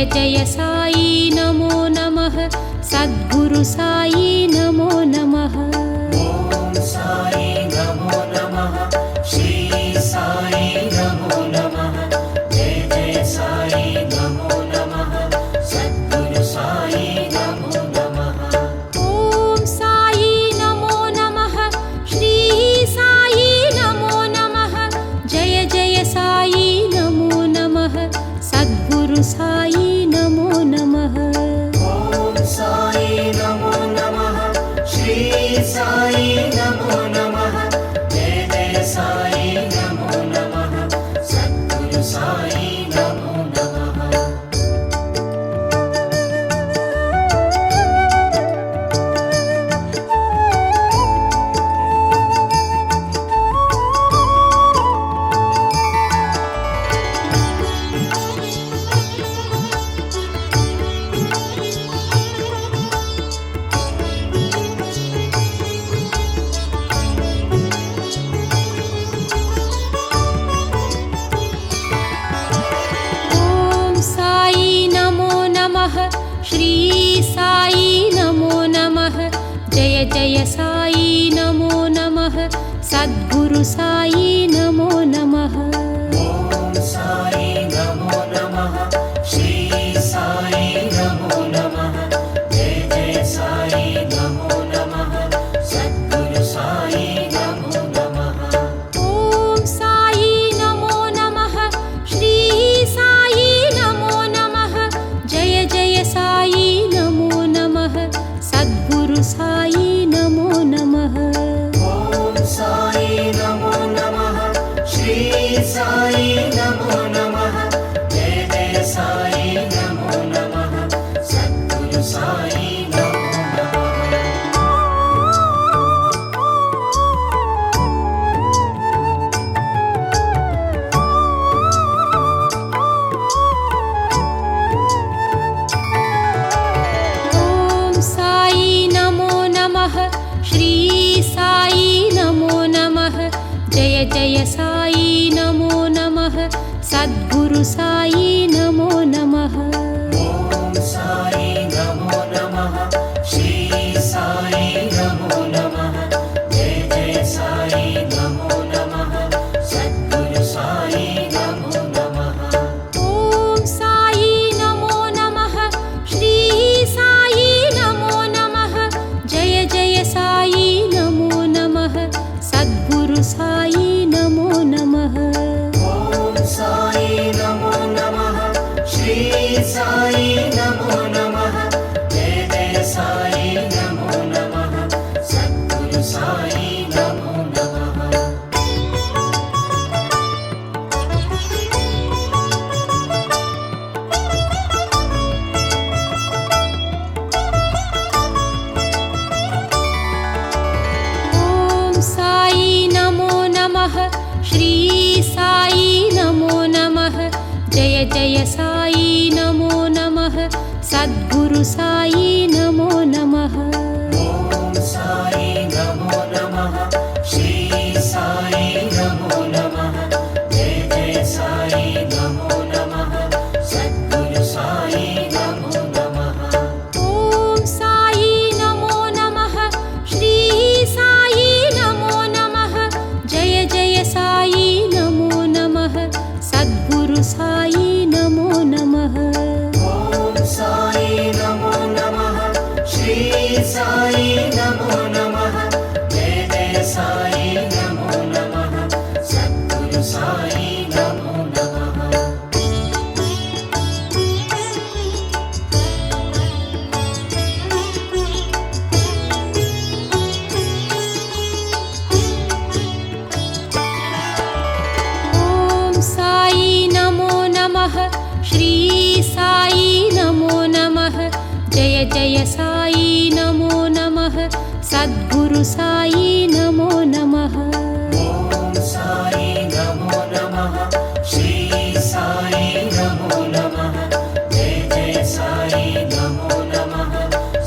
जय जय साई नमो नमः सद्गुरु साई नमो नमः। ओम साई नमो नमः श्री साई नमो नमः जय जय साई नमो नमः सद्गुरु साई नमो नमः। ओम साई नमो नमः श्री साई नमो नमः जय जय साई नमो नमः सद्गुरु साई नमो नमः। ओम साई नमो नमः श्री साई नमो नमः जय जय साई नमो नमः सद्गुरु साई नमो नमः। ओम साई नमो नमः श्री साई नमो नमः जय जय साई नमो नमः सद्गुरु साई नमो नमः। ओम साई नमो नमः श्री साई नमो नमः जय जय साई नमो नमः सद्गुरु साई नमो नमः। ओम साई नमो नमः श्री साई नमो नमः जय जय साई नमो नमः सद्गुरु साई नमो नमः। ओम साई नमो नमः श्री साई नमो नमः जय जय साई नमो नमः सद्गुरु साई नमो नमः। ओम साई नमो नमः श्री साई नमो नमः जय जय साई नमो नमः सद्गुरु साई नमो नमः। ओम साई नमो नमः श्री साई नमो नमः जय जय साई नमो नमः सद्गुरु साई नमो नमः। ओम साई नमो नमः श्री साई नमो नमः जय जय साई नमो नमः सद्गुरु साई नमो नमः। ओम साई नमो नमः श्री साई नमो नमः जय जय साई नमो नमः सद्गुरु साई नमो नमः। ओम साई नमो नमः श्री साई नमो नमः जय जय साई नमो नमः सद्गुरु साई नमो नमः। ओम साई नमो नमः श्री साई नमो नमः जय जय साई नमो नमः सद्गुरु साई नमो नमः। ओम साई नमो नमः श्री साई नमो नमः जय जय साई नमो नमः सद्गुरु साई नमो नमः। ओम साई नमो नमः श्री साई नमो नमः जय जय साई नमो नमः सद्गुरु साई नमो नमः। ओम साई नमो नमः श्री साई नमो नमः जय जय साई नमो नमः सद्गुरु साई नमो नमः। ओम साई नमो नमः श्री साई नमो नमः जय जय साई नमो नमः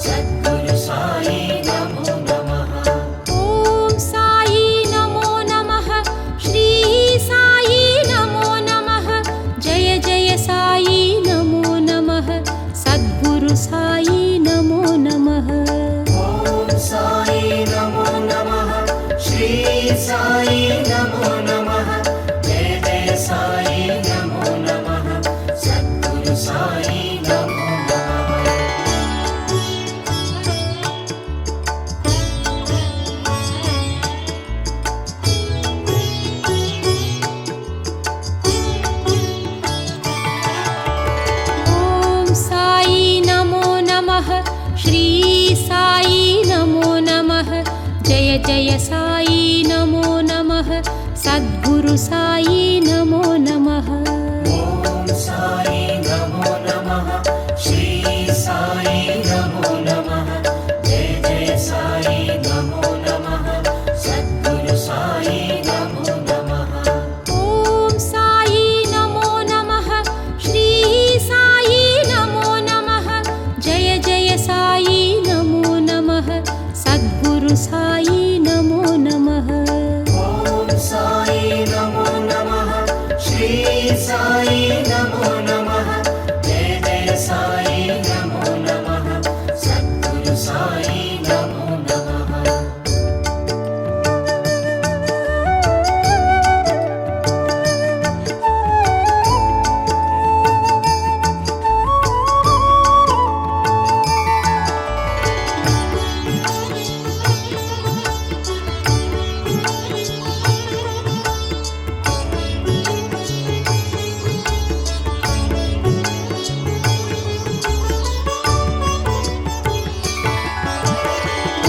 सद्गुरु साई नमो नमः। ओम साई नमो नमः श्री साई नमो नमः जय जय साई नमो नमः जय साई नमो नमः सद्गुरु साई नमो नमः ॐ साई नमो नमः श्री साई नमो नमः जय जय साई नमो नमः सद्गुरु साई नमो नमः ॐ साई नमो नमः श्री साई नमो नमः जय जय साई नमो नमः सद्गुरु साई नमो नमः ॐ साई नमो नमः श्री साई नमो नमः जय जय साई नमो नमः सद्गुरु साई नमो नमः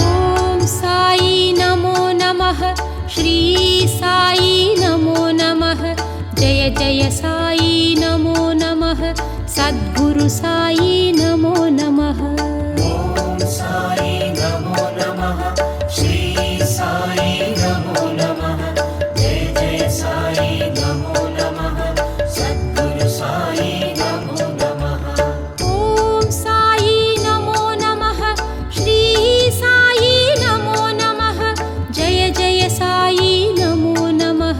ॐ साई नमो नमः श्री साई नमो नमः जय जय साई नमो नमः सद्गुरु साई नमो नमः ॐ साई नमो नमः श्री साई नमो नमः जय जय साई नमो नमः सद्गुरु साई नमो नमः ॐ साई नमो नमः श्री साई नमो नमः जय जय साई नमो नमः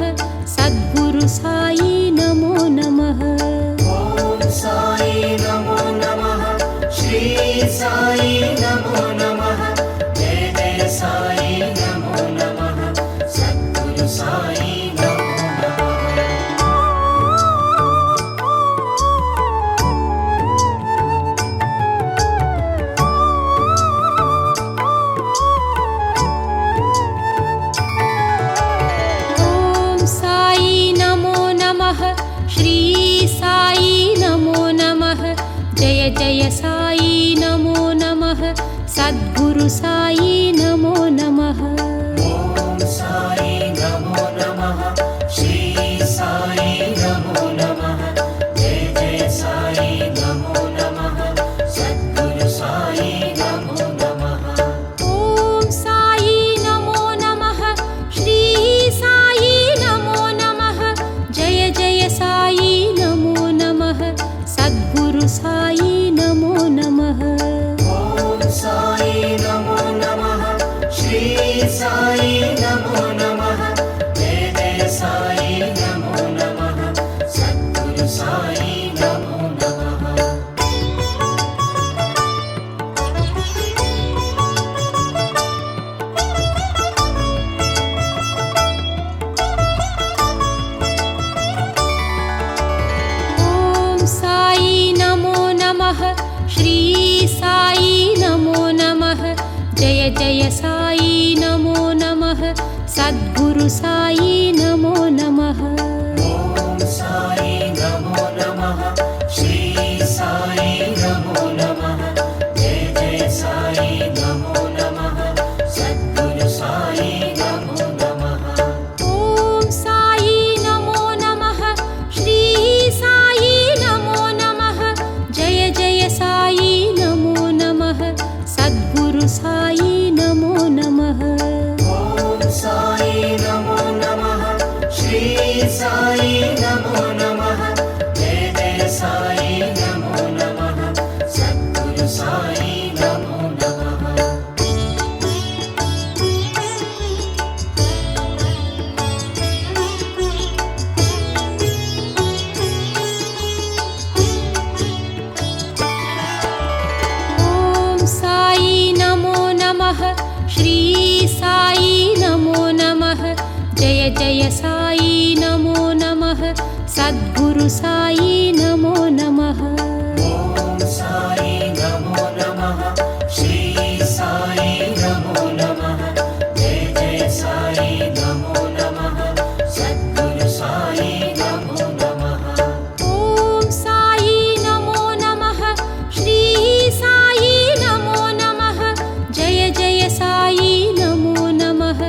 सद्गुरु साई नमो नमः ॐ साई नमो नमः श्री साई नमो नमः जय जय साई नमो नमः सद्गुरु साई नमो नमः ॐ साई नमो नमः श्री साई नमो नमः जय जय साई नमो नमः सद्गुरु साई नमो नमः ॐ साई नमो नमः श्री साई नमो नमः जय जय साई नमो नमः सद्गुरु साई नमो नमः ॐ साई नमो नमः श्री साई नमो नमः जय जय साई नमो नमः सद्गुरु साई नमो नमः ॐ साई नमो नमः श्री साई नमो नमः जय जय साई नमो नमः सद्गुरु साई नमो नमः ॐ साई नमो नमः श्री साई नमो नमः जय जय साई नमो नमः सद्गुरु साई नमो नमः ॐ साई नमो नमः श्री साई नमो नमः जय जय साई नमो नमः सद्गुरु साई नमो नमः ॐ साई नमो नमः श्री साई नमो नमः जय जय साई नमो नमः सद्गुरु साई नमो नमः ॐ साई नमो नमः श्री साई नमो नमः जय जय साई नमो नमः सद्गुरु साई नमो नमः ॐ साई नमो नमः श्री साई नमो नमः जय जय साई नमो नमः सद्गुरु साई नमो नमः ॐ साई नमो नमः श्री साई नमो नमः जय जय साई नमो नमः सद्गुरु साई नमो नमः ॐ साई नमो नमः श्री साई नमो नमः जय जय साई नमो नमः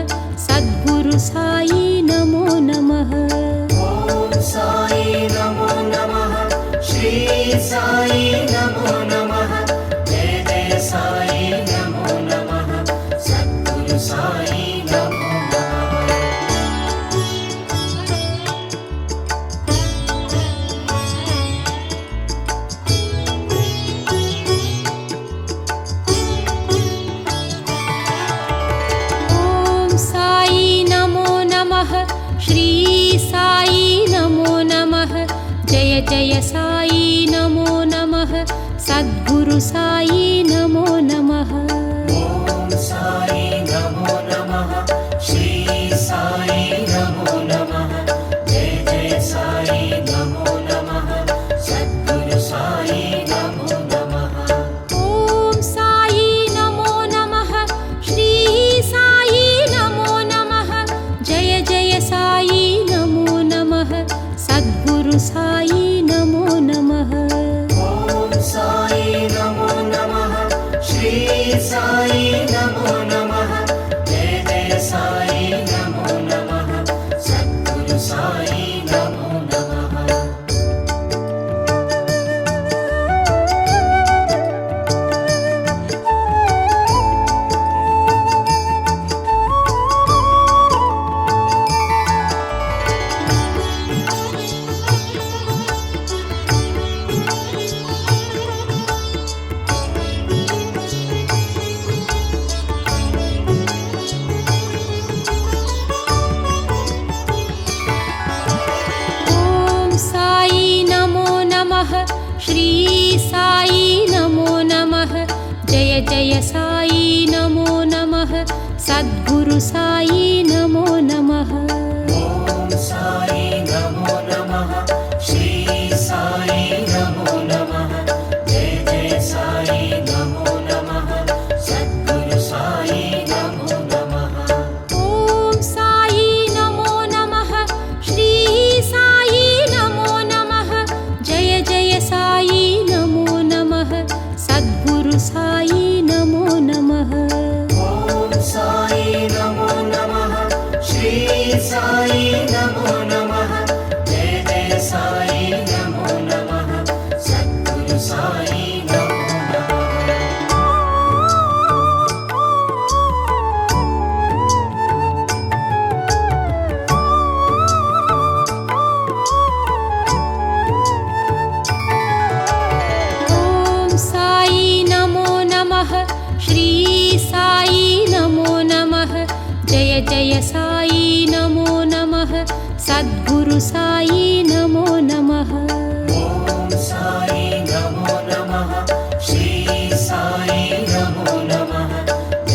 श्री साई नमो नमः जय जय साई नमो नमः सद्गुरु साई नमो नमः ॐ साई नमो नमः श्री साई नमो नमः जय जय साई नमो नमः सद्गुरु साई नमो नमः ॐ साई नमो नमः श्री साई नमो नमः जय जय साई नमो नमः सद्गुरु साई नमो नमः ॐ साई नमो नमः श्री साई नमो नमः जय जय साई नमो नमः सद्गुरु साई नमो नमः ॐ साई नमो नमः श्री साई नमो नमः जय जय साई नमो नमः सद्गुरु साई नमो नमः ॐ साई नमो नमः श्री साई नमो नमः जय जय साई नमो नमः सद्गुरु साई नमो नमः ॐ साई नमो नमः श्री साई नमो नमः जय जय साई नमो नमः सद्गुरु साई नमो नमः ॐ साई नमो नमः श्री साई नमो नमः जय जय साई नमो नमः सद्गुरु साई नमो नमः ॐ साई नमो नमः श्री साई नमो नमः जय जय साई नमो नमः सद्गुरु साई नमो नमः ॐ साई नमो नमः श्री साई नमो नमः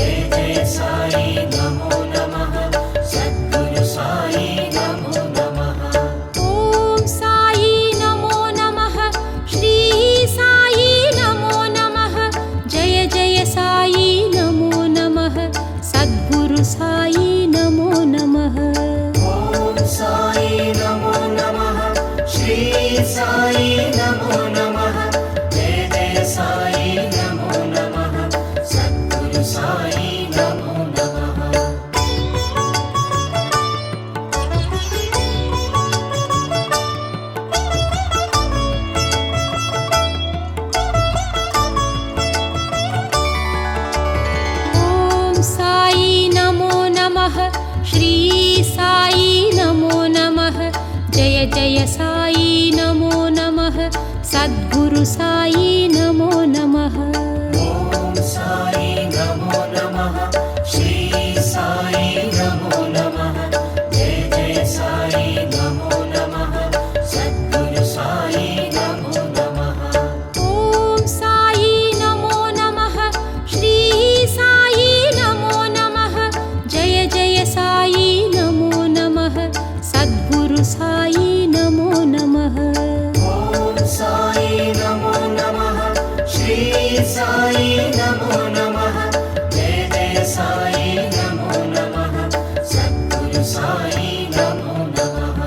जय जय साई नमो नमः सद्गुरु साई नमो नमः ॐ साई नमो नमः श्री साई नमो नमः जय जय साई नमो नमः सद्गुरु साई नमो नमः ॐ साई नमो नमः श्री साई नमो नमः जय जय साई नमो नमः सद्गुरु साई नमो नमः ॐ साई नमो नमः श्री साई नमो नमः जय जय साई नमो नमः सद्गुरु साई नमो नमः ॐ साई नमो नमः श्री साई नमो नमः जय जय साई नमो नमः सद्गुरु साई नमो नमः ॐ साई नमो नमः श्री साई नमो नमः जय जय साई नमो नमः सद्गुरु साई नमो नमः ॐ साई नमो नमः श्री साई नमो नमः जय जय साई नमो नमः सद्गुरु साई नमो नमः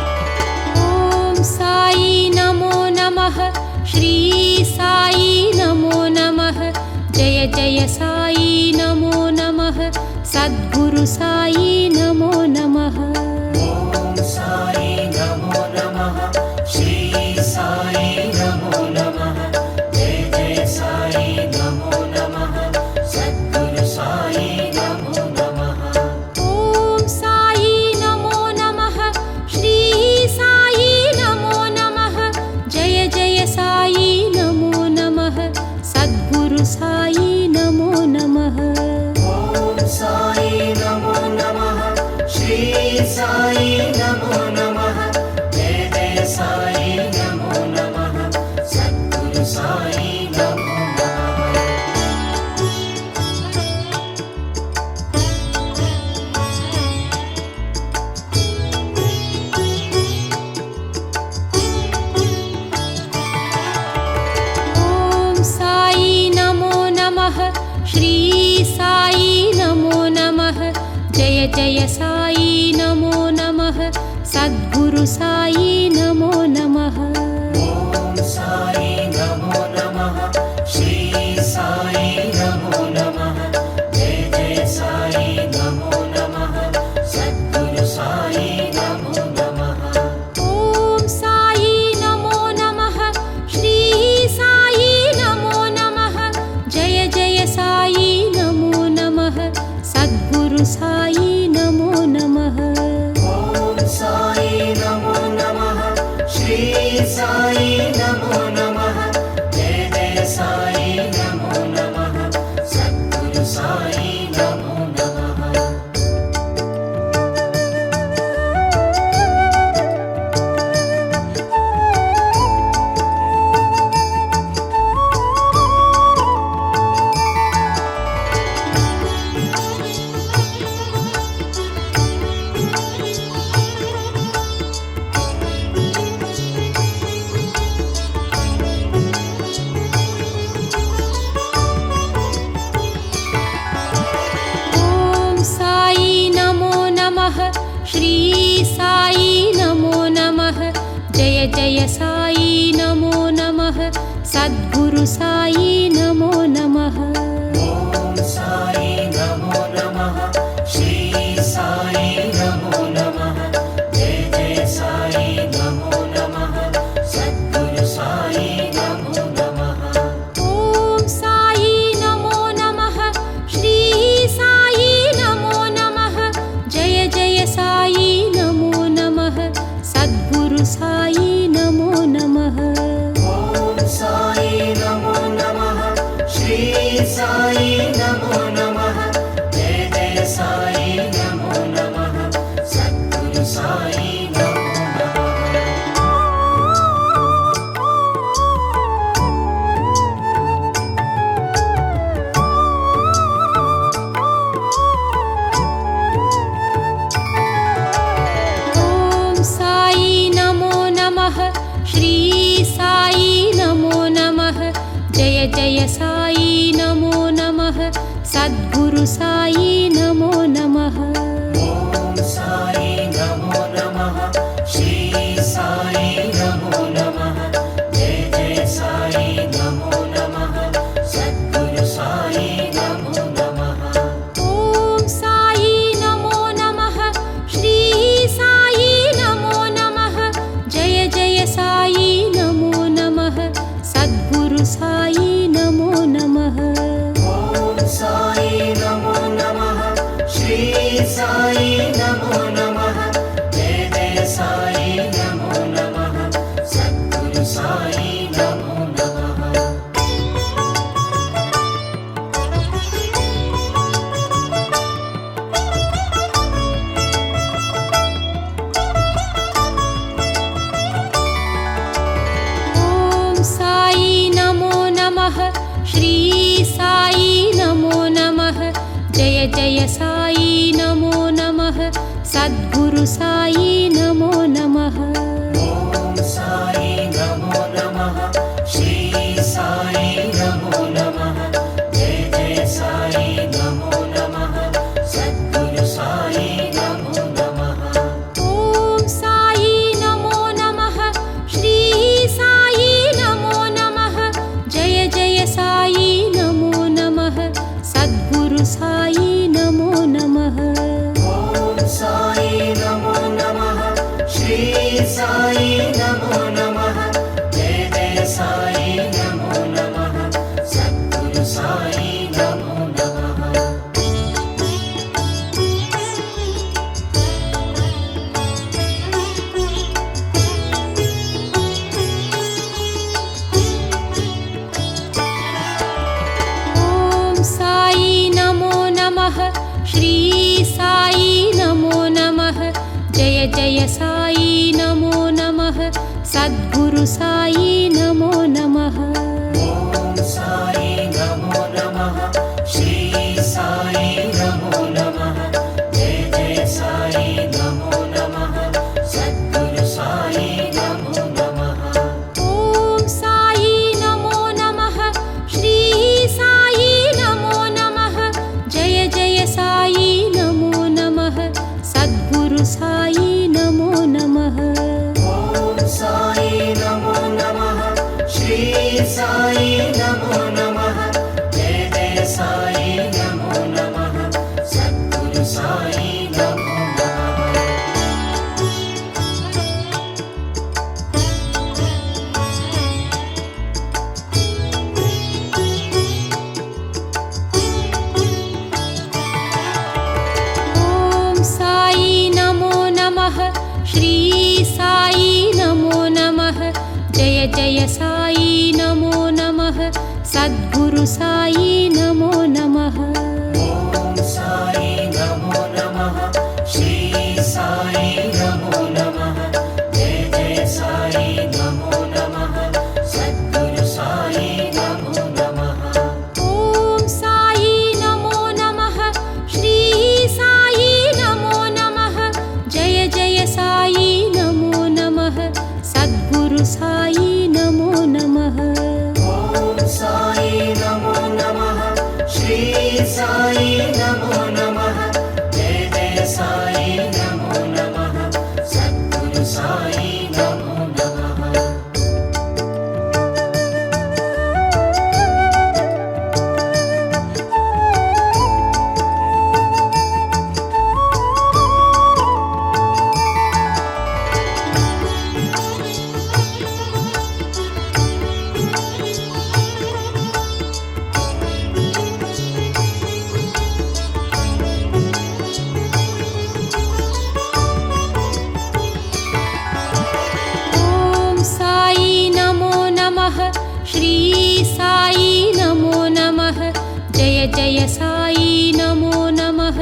ॐ साई नमो नमः श्री साई नमो नमः जय जय साई नमो नमः सद्गुरु साई नमो नमः ॐ साई नमो नमः श्री साई नमो नमः जय जय साई नमो नमः सद्गुरु साई नमो नमः ॐ साई नमो नमः श्री साई नमो नमः जय साई नमो नमः सद्गुरु साई नमो नमः ॐ साई नमो नमः श्री साई नमो नमः जय जय साई नमो नमः सद्गुरु साई नमो नमः ॐ साई नमो नमः श्री साई नमो नमः जय जय साई नमो नमः सद्गुरु साई नमो नमः ॐ साई नमो नमः श्री साई नमो नमः जय जय साई नमो नमः सद्गुरु साई नमो नमः ॐ साई नमो नमः श्री साई नमो नमः जय जय साई नमो नमः सद्गुरु साई नमो नमः ॐ साई नमो नमः श्री साई नमो नमः जय जय साई नमो नमः सद्गुरु साई नमो नमः ॐ साई नमो नमः श्री साई नमो नमः जय जय साई नमो नमः सद्गुरु साई नमो नमः ॐ साई नमो नमः श्री साई नमो नमः जय जय साई नमो नमः सद्गुरु साई नमो नमः ॐ साई नमो नमः श्री साई नमो नमः जय जय साई नमो नमः सद्गुरु साई नमो नमः ॐ साई नमो नमः श्री साई नमो नमः जय जय साई नमो नमः सद्गुरु साई नमो नमः ॐ साई नमो नमः श्री साई नमो नमः जय जय साई नमो नमः सद्गुरु साई नमो नमः ॐ साई नमो नमः श्री साई नमो नमः जय जय साई नमो नमः सद्गुरु साई नमो नमः ॐ साई नमो नमः श्री साई नमो नमः जय जय साई नमो नमः सद्गुरु साई नमो नमः ॐ साई नमो नमः श्री साई नमो नमः जय जय साई नमो नमः सद्गुरु साई नमो नमः ॐ साई नमो नमः श्री साई नमो नमः जय जय साई नमो नमः सद्गुरु साई नमो नमः ॐ साई नमो नमः श्री साई नमो नमः जय जय साई नमो नमः सद्गुरु साई नमो नमः ॐ साई नमो नमः श्री साई नमो नमः जय जय साई नमो नमः सद्गुरु साई नमो नमः ॐ साई नमो नमः श्री साई नमो नमः जय जय साई नमो नमः सद्गुरु साई नमो नमः ॐ साई नमो नमः श्री साई नमो नमः जय जय साई नमो नमः नमो नमः श्री साई नमो नमः जय जय साई नमो नमः सद्गुरु साई नमो नमः ॐ साई नमो नमः श्री साई नमो नमः जय जय साई नमो नमः सद्गुरु साई नमो नमः ॐ साई नमो नमः श्री साई नमो नमः जय जय साई नमो नमः सद्गुरु साई नमो नमः ॐ साई नमो नमः श्री साई नमो नमः जय जय साई नमो नमः सद्गुरु साई नमो नमः ॐ साई नमो नमः श्री साई नमो नमः जय जय साई नमो नमः सद्गुरु साई नमो नमः ॐ साई नमो नमः श्री साई नमो नमः जय जय साई नमो नमः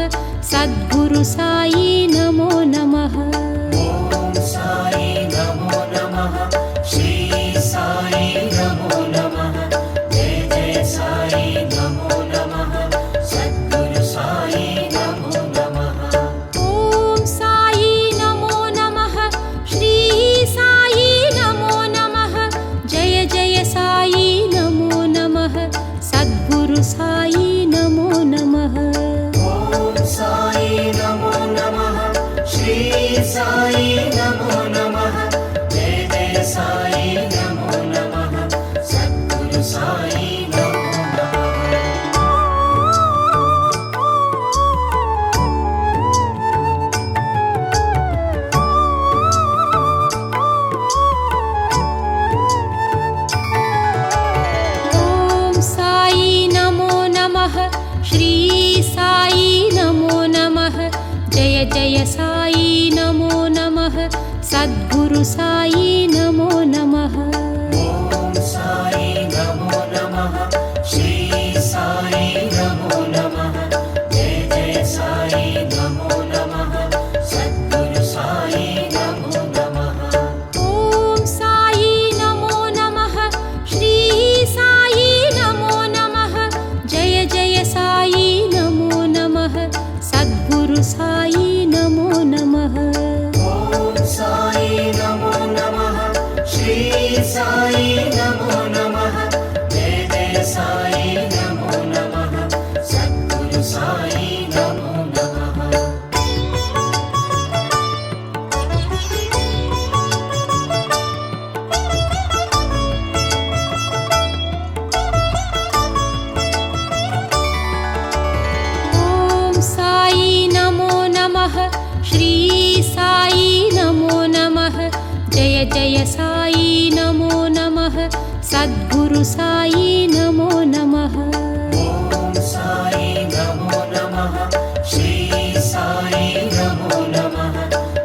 सद्गुरु साई नमो नमः ॐ साई नमो नमः श्री साई नमो नमः जय जय साई नमो नमः सद्गुरु साई नमो नमः ॐ साई नमो नमः श्री साई नमो नमः जय जय साई नमो नमः सद्गुरु साई नमो नमः ॐ साई नमो नमः श्री साई नमो नमः जय जय साई नमो नमः सद्गुरु साई नमो नमः ॐ साई नमो नमः श्री साई नमो नमः जय जय साई नमो नमः सद्गुरु साई नमो नमः ॐ साई नमो नमः श्री साई नमो नमः जय जय साई नमो नमः सद्गुरु साई नमो नमः ॐ साई नमो नमः श्री साई नमो नमः जय जय साई नमो नमः सद्गुरु साई नमो नमः ॐ साई नमो नमः श्री साई नमो नमः जय जय साई नमो नमः सद्गुरु साई नमो नमः ॐ साई नमो नमः श्री साई नमो नमः जय जय साई नमो नमः सद्गुरु साई नमो नमः ॐ साई नमो नमः श्री साई नमो नमः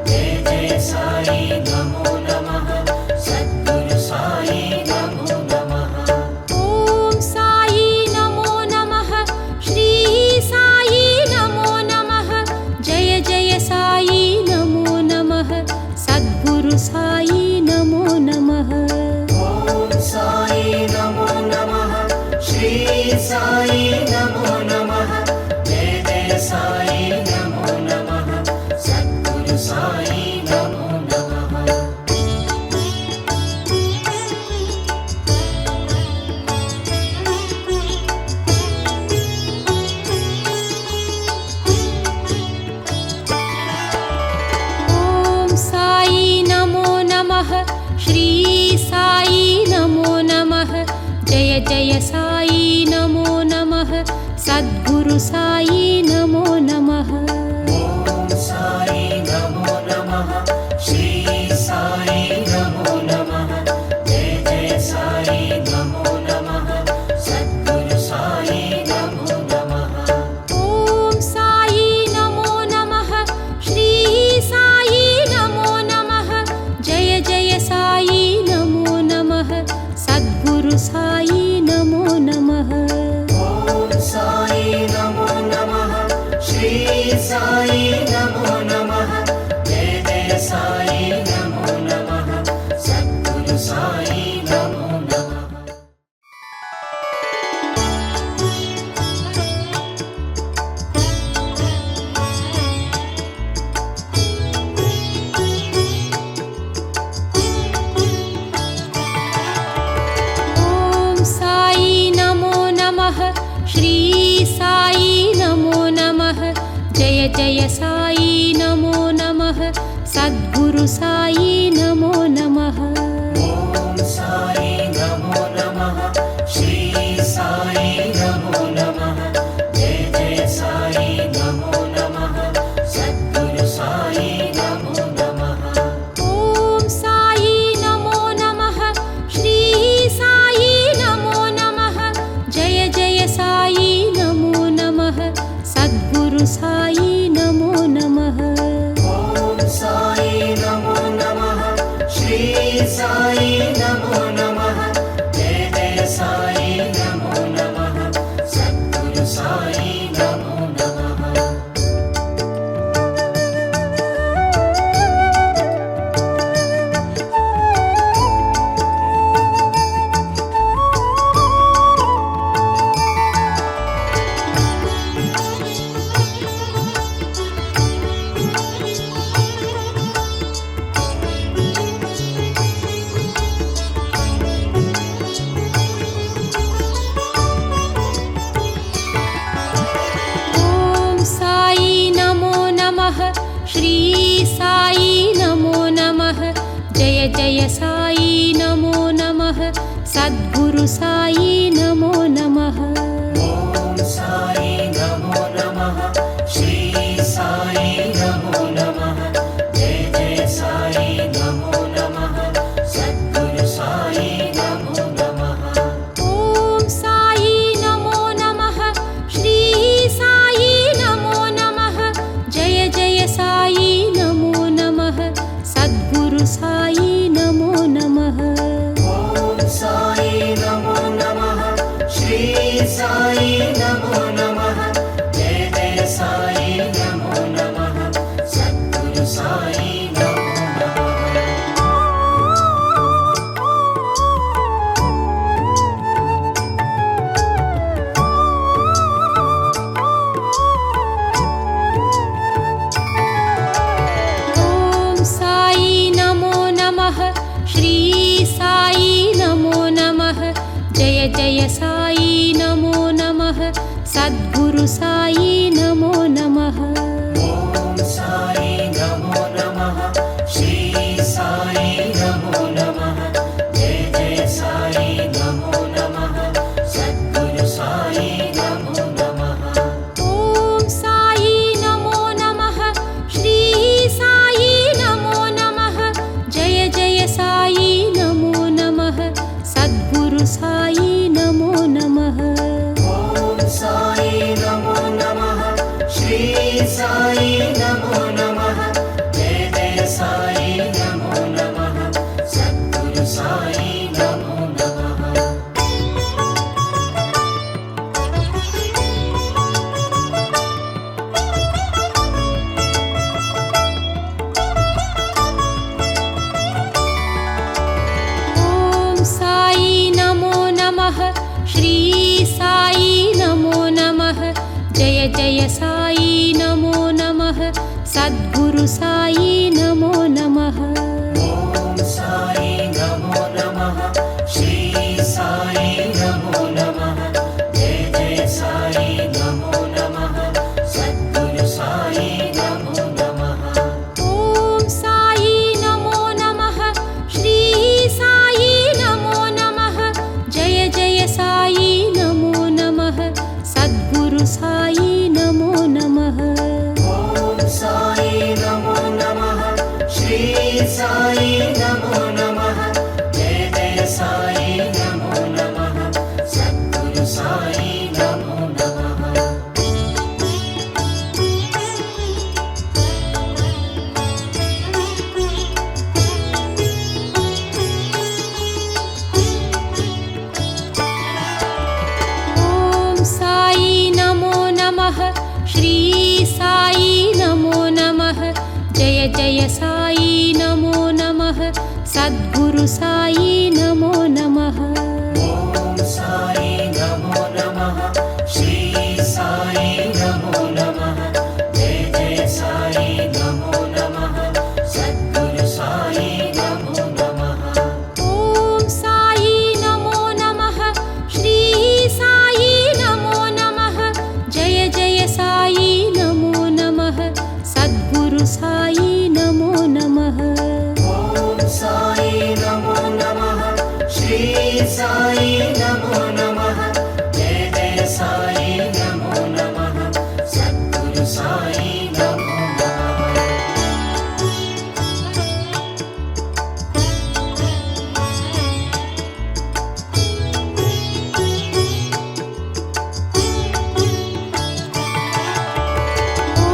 जय जय साई नमो नमः सद्गुरु साई नमो नमः ॐ साई नमो नमः श्री साई नमो नमः जय जय साई नमो नमः सद्गुरु साई नमो नमः ॐ साई नमो नमः श्री साई नमो नमः जय जय साई नमो नमः सद्गुरु साई नमो नमः जय जय साई नमो नमः सद्गुरु साई नमो नमः ॐ साई नमो नमः श्री साई नमो नमः जय जय साई नमो नमः सद्गुरु साई नमो नमः ॐ साई नमो नमः श्री साई नमो नमः जय जय साई नमो नमः सद्गुरु साई नमो नमः ॐ साई नमो नमः श्री साई नमो नमः जय जय साई नमो नमः सद्गुरु साई नमो नमः ॐ साई नमो नमः श्री साई नमो नमः जय जय साई नमो नमः सद्गुरु साई नमो नमः ॐ साई नमो नमः श्री साई नमो नमः जय जय साई नमो नमः सद्गुरु साई नमो नमः ॐ साई नमो नमः श्री साई नमो नमः जय जय साई नमो नमः सद्गुरु साई नमो नमः ॐ साई नमो नमः श्री साई नमो नमः जय जय साई नमो नमः सद्गुरु साई नमो नमः ॐ साई नमो नमः श्री साई नमो नमः जय जय साई नमो नमः सद्गुरु साई नमो नमः ॐ साई नमो नमः श्री साई नमो नमः जय जय साई नमो नमः सद्गुरु साई नमो नमः ॐ साई नमो नमः श्री साई नमो नमः जय जय साई नमो नमः सद्गुरु साई नमो नमः ॐ साई नमो नमः श्री साई नमो नमः जय जय साई नमो नमः सद्गुरु साई नमो नमः ॐ साई नमो नमः श्री साई नमो नमः जय जय साई नमो नमः सद्गुरु साई नमो नमः ॐ साई नमो नमः श्री साई नमो नमः जय जय साई नमो नमः सद्गुरु साई नमो नमः ॐ साई नमो नमः श्री साई नमो नमः जय जय साई नमो नमः सद्गुरु साई नमो नमः ॐ साई नमो नमः श्री साई नमो नमः जय जय साई नमो नमः सद्गुरु साई नमो नमः ॐ साई नमो नमः श्री साई नमो नमः जय जय साई नमो नमः सद्गुरु साई नमो नमः ॐ साई नमो नमः श्री साई नमो नमः जय जय साई नमो नमः सद्गुरु साई नमो नमः ॐ साई नमो नमः श्री साई नमो नमः जय जय साई श्री साई नमो नमः जय जय साई नमो नमः सद्गुरु साई नमो नमः ॐ साई नमो नमः श्री साई नमो नमः जय जय साई नमो नमः सद्गुरु साई नमो नमः ॐ साई नमो नमः श्री साई नमो नमः जय जय साई नमो नमः सद्गुरु साई नमो नमः ॐ साई नमो नमः श्री साई नमो नमः जय जय साई नमो नमः सद्गुरु साई नमो नमः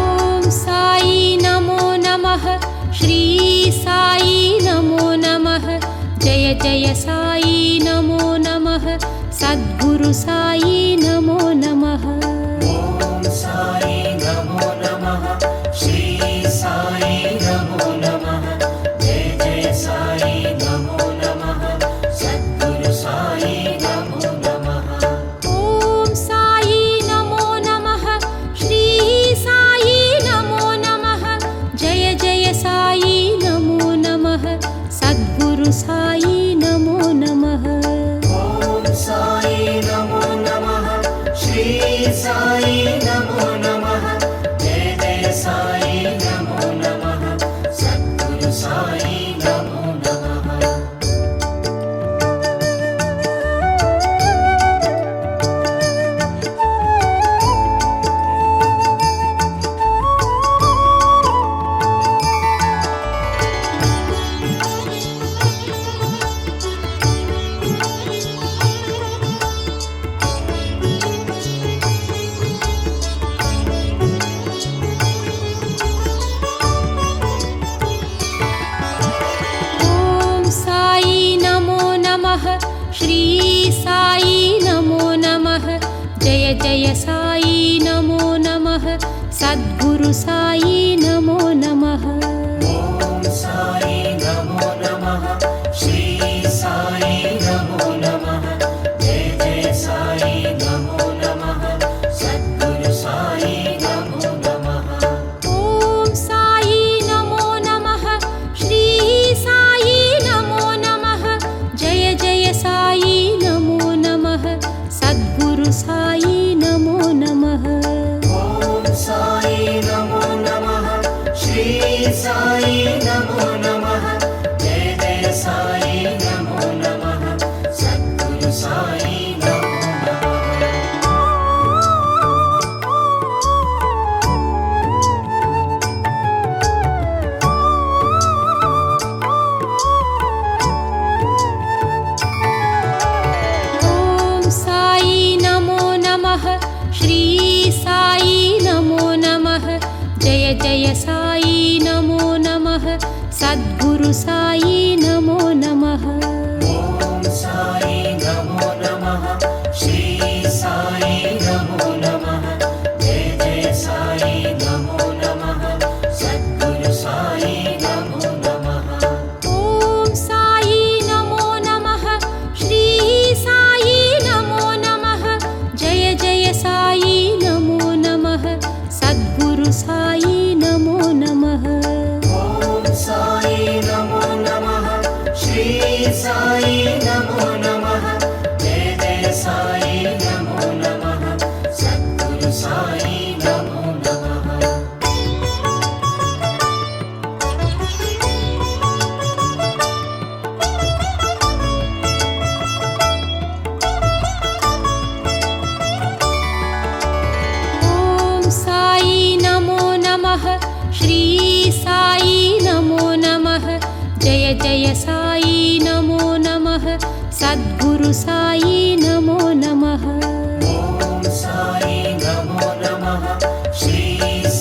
ॐ साई नमो नमः श्री साई नमो नमः जय जय साई नमो नमः सद्गुरु साई नमो नमः ॐ साई नमो नमः श्री साई नमो नमः जय जय साई नमो नमः सद्गुरु साई नमो नमः ॐ साई नमो नमः श्री साई नमो नमः जय जय साई नमो नमः सद्गुरु साई नमो नमः ॐ साई नमो नमः श्री साई नमो नमः जय जय साई नमो नमः सद्गुरु साई नमो नमः ॐ साई नमो नमः श्री साई नमो नमः जय जय साई नमो नमः सद्गुरु साई नमो नमः ॐ साई नमो नमः श्री साई नमो नमः जय जय साई नमो नमः सद्गुरु साई नमो नमः ॐ साई नमो नमः श्री साई नमो नमः जय जय साई नमो नमः सद्गुरु साई नमो नमः ॐ साई नमो नमः श्री साई नमो नमः जय जय साई नमो नमः सद्गुरु साई नमो नमः ॐ साई नमो नमः श्री साई नमो नमः जय जय साई नमो नमः सद्गुरु साई नमो नमः ॐ साई नमो नमः श्री साई नमो नमः जय जय साई नमो नमः सद्गुरु साई नमो नमः ॐ साई नमो नमः श्री साई नमो नमः जय जय साई नमो नमः सद्गुरु साई नमो नमः ॐ साई नमो नमः श्री साई नमो नमः जय जय साई नमो नमः सद्गुरु साई नमो नमः ॐ साई नमो नमः श्री साई नमो नमः जय जय साई नमो नमः सद्गुरु साई नमो नमः ॐ साई नमो नमः श्री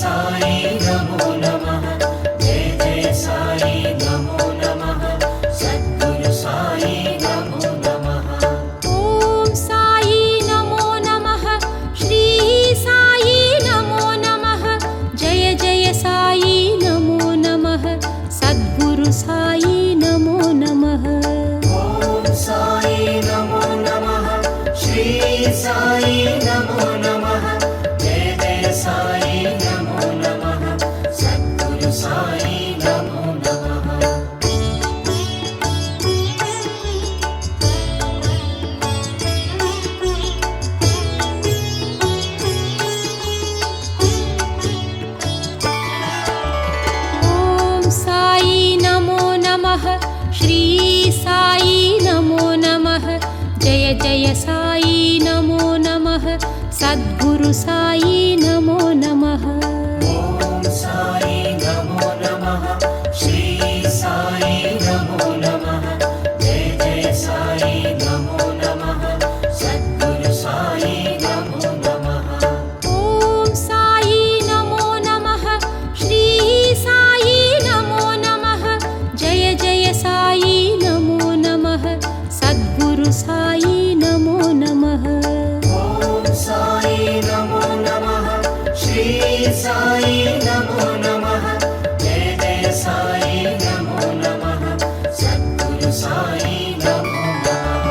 साई नमो नमः जय जय साई नमो नमः सद्गुरु साई नमो नमः ॐ साई नमो नमः श्री साई नमो नमः సాయి నమో నమః జయ జయ సాయి నమో నమః సద్గురు సాయి నమో నమః ఓం సాయి నమో నమః శ్రీ సాయి నమో నమః జయ జయ సాయి నమో నమః సద్గురు సాయి నమో నమః ఓం సాయి నమో నమః శ్రీ సాయి నమో నమః జయ జయ సాయి నమో నమః సద్గురు సాయి నమో నమః ఓం సాయి నమో నమః శ్రీ సాయి నమో నమః జయ జయ సాయి నమో నమః సద్గురు సాయి నమో నమః ఓం సాయి నమో నమః శ్రీ సాయి నమో నమః జయ జయ సాయి నమో నమః సద్గురు సాయి నమో నమః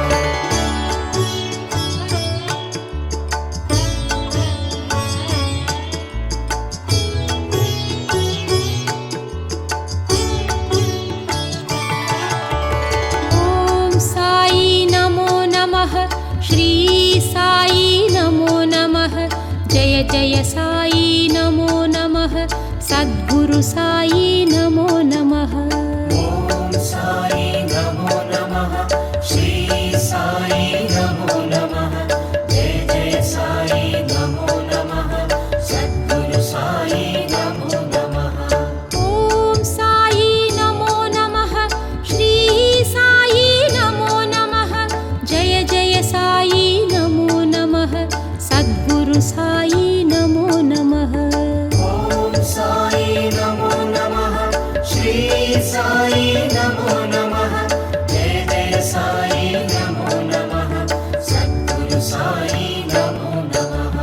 ఓం సాయి నమో నమః శ్రీ సాయి నమో నమః జయ జయ సాయి నమో నమః సద్గురు సాయి నమో నమః ఓం సాయి నమో నమః శ్రీ సాయి నమో నమః జయ జయ సాయి నమో నమః సద్గురు సాయి నమో నమః ఓం సాయి నమో నమః శ్రీ సాయి నమో నమః జయ జయ సాయి నమో నమః సద్గురు సాయి నమో నమః ఓం సాయి నమో నమః శ్రీ సాయి నమో నమః జయ జయ సాయి నమో నమః సద్గురు సాయి నమో నమః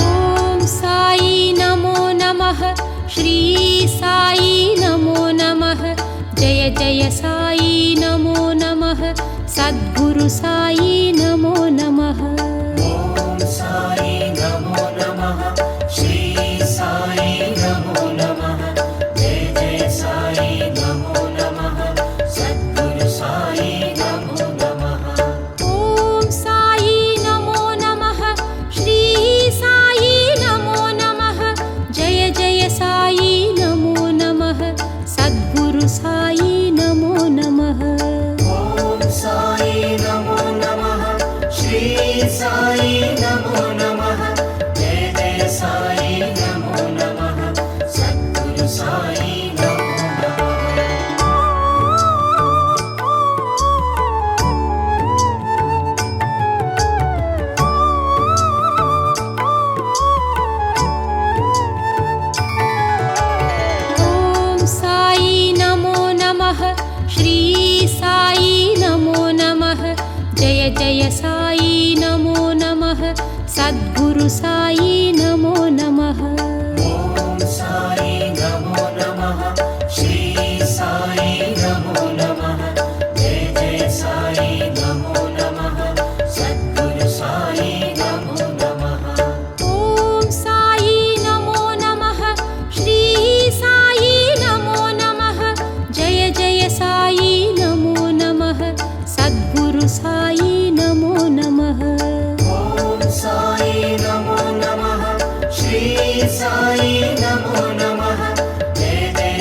ఓం సాయి నమో నమః శ్రీ సాయి నమో నమః జయ జయ సాయి నమో నమః సద్గురు సాయి నమో నమః ఓం సాయి నమో నమః శ్రీ సాయి నమో నమః జయ జయ సాయి నమో నమః సద్గురు సాయి నమో నమః ఓం సాయి నమో నమః శ్రీ సాయి నమో నమః జయ జయ సాయి నమో నమః సద్గురు సాయి నమో నమః ఓం సాయి నమో నమః శ్రీ సాయి నమో నమః జయ జయ సాయి నమో నమః సద్గురు సాయి నమో నమః ఓం సాయి నమో నమః శ్రీ సాయి నమో నమః జయ జయ సాయి నమో నమః సద్గురు సాయి నమో నమః ఓం సాయి నమో నమః శ్రీ సాయి నమో నమః జయ జయ సాయి నమో నమః సద్గురు సాయి నమో నమః ఓం సాయి నమో నమః శ్రీ సాయి నమో నమః జయ జయ సాయి నమో నమః సద్గురు సాయి నమో నమః ఓం సాయి నమో నమః శ్రీ సాయి నమో నమః జయ జయ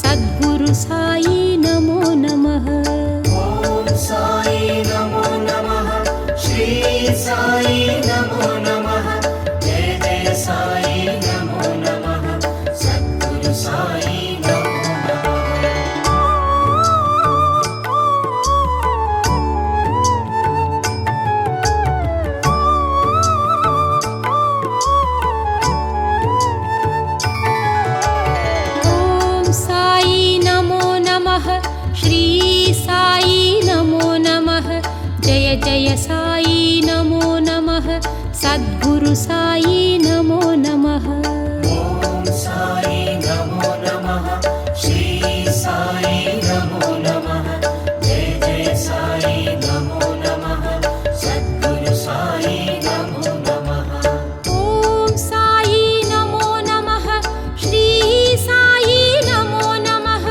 సద్గురు సాయి నమో నమః ఓం సాయి నమో నమః శ్రీ సాయి నమో నమః జయ జయ సాయి నమో నమః సద్గురు సాయి నమో నమః ఓం సాయి నమో నమః శ్రీ సాయి నమో నమః జయ జయ సాయి నమో నమః సద్గురు సాయి నమో నమః ఓం సాయి నమో నమః శ్రీ సాయి నమో నమః జయ జయ సాయి నమో నమః సద్గురు సాయి నమో నమః ఓం సాయి నమో నమః శ్రీ సాయి నమో నమః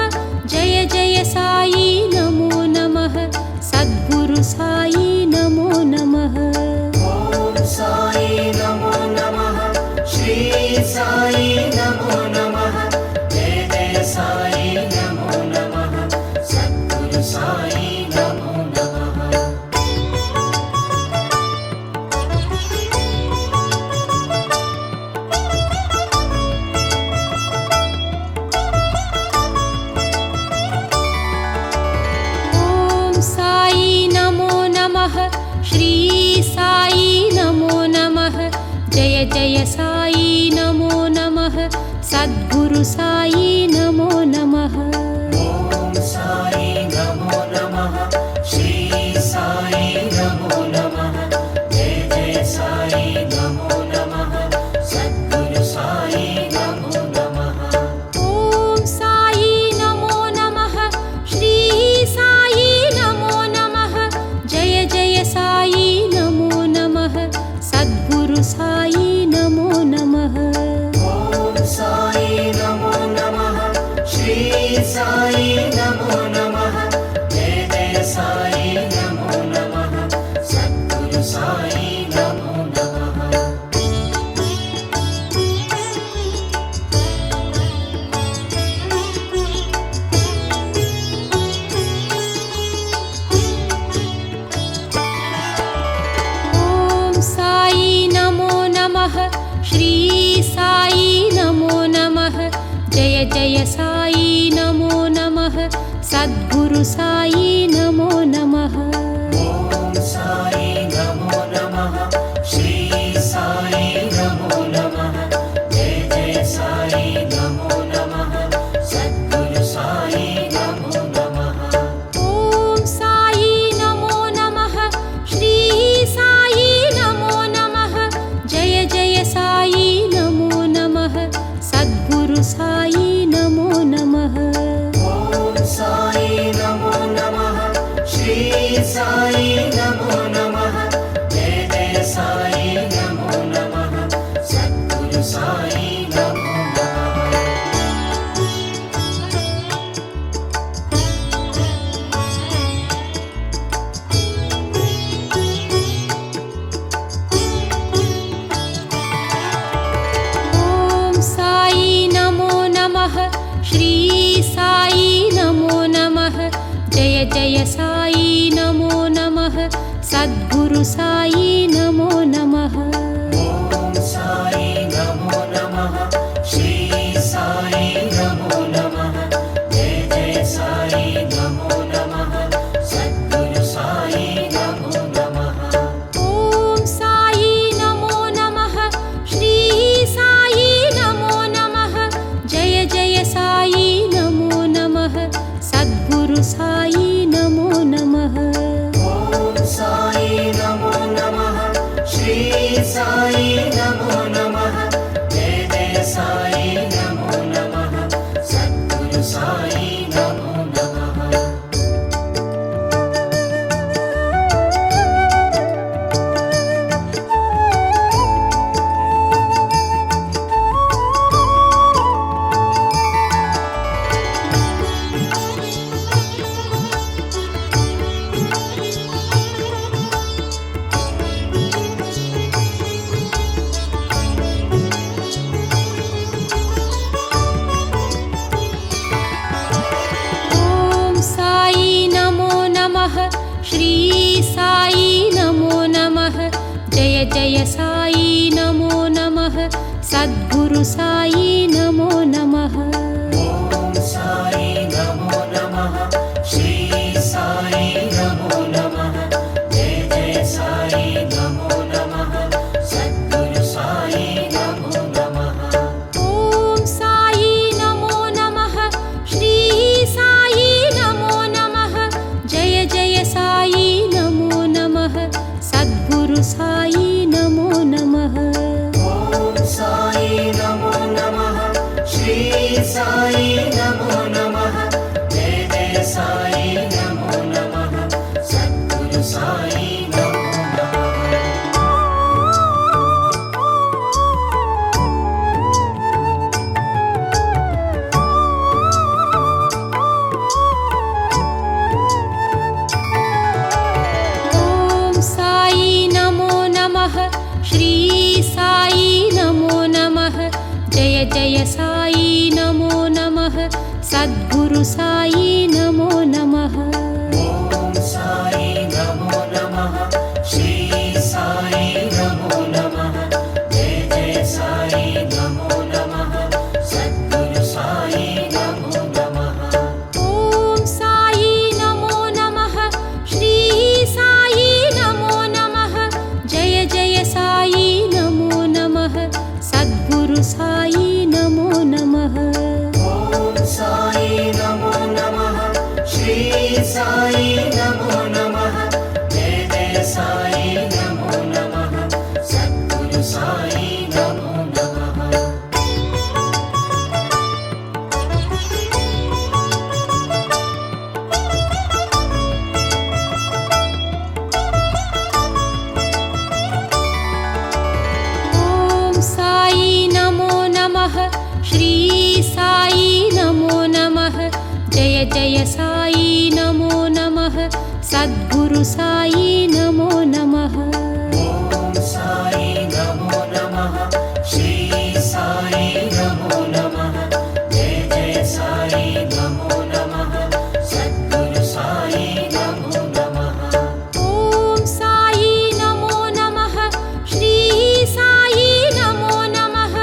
జయ జయ సాయి నమో నమః श्री साई नमो नमः जय जय साई नमो नमः सद्गुरु साई नमो नमः ॐ साई नमो नमः श्री साई नमो नमः जय जय साई नमो नमः सद्गुरु साई नमो नमः ॐ साई नमो नमः श्री साई नमो नमः जय जय साई नमो नमः सद्गुरु साई नमो नमः ॐ साई नमो नमः श्री साई नमो नमः जय जय साई नमो नमः सद्गुरु साई नमो नमः ॐ साई नमो नमः श्री साई नमो नमः जय जय साई नमो नमः सद्गुरु साई नमो नमः ॐ साई नमो नमः श्री साई नमो नमः जय जय साई नमो नमः सद्गुरु साई नमो नमः ॐ साई नमो नमः श्री साई नमो नमः जय जय साई नमो नमः सद्गुरु साई नमो नमः ॐ साई नमो नमः श्री साई नमो नमः जय जय साई नमो नमः सद्गुरु साई नमो नमः ॐ साई नमो नमः श्री साई नमो नमः जय जय साई नमो नमः सद्गुरु साई नमो नमः ॐ साई नमो नमः श्री साई नमो नमः जय जय साई नमो नमः सद्गुरु साई नमो नमः ॐ साई नमो नमः श्री साई नमो नमः जय जय साई नमो नमः सद्गुरु साई नमो नमः ॐ साई नमो नमः श्री साई नमो नमः जय जय साई नमो नमः सद्गुरु साई नमो नमः ॐ साई नमो नमः श्री साई नमो नमः जय जय साई नमो नमः सद्गुरु साई नमो नमः ॐ साई नमो नमः श्री साई नमो नमः जय जय साई नमो नमः सद्गुरु साई नमो नमः ॐ साई नमो नमः श्री साई नमो नमः जय जय साई नमो नमः सद्गुरु साई नमो नमः ॐ साई नमो नमः श्री साई नमो नमः जय जय साई नमो नमः सद्गुरु साई नमो नमः ॐ साई नमो नमः श्री साई नमो नमः जय जय साई नमो नमः सद्गुरु साई नमो नमः ॐ साई नमो नमः श्री साई नमो नमः जय जय साई नमो नमः सद्गुरु साई नमो नमः ॐ साई नमो नमः श्री साई नमो नमः जय जय साई नमो नमः सद्गुरु साई नमो नमः ॐ साई नमो नमः श्री साई नमो नमः जय जय साई नमो नमः सद्गुरु साई नमो नमः ॐ साई नमो नमः श्री साई नमो नमः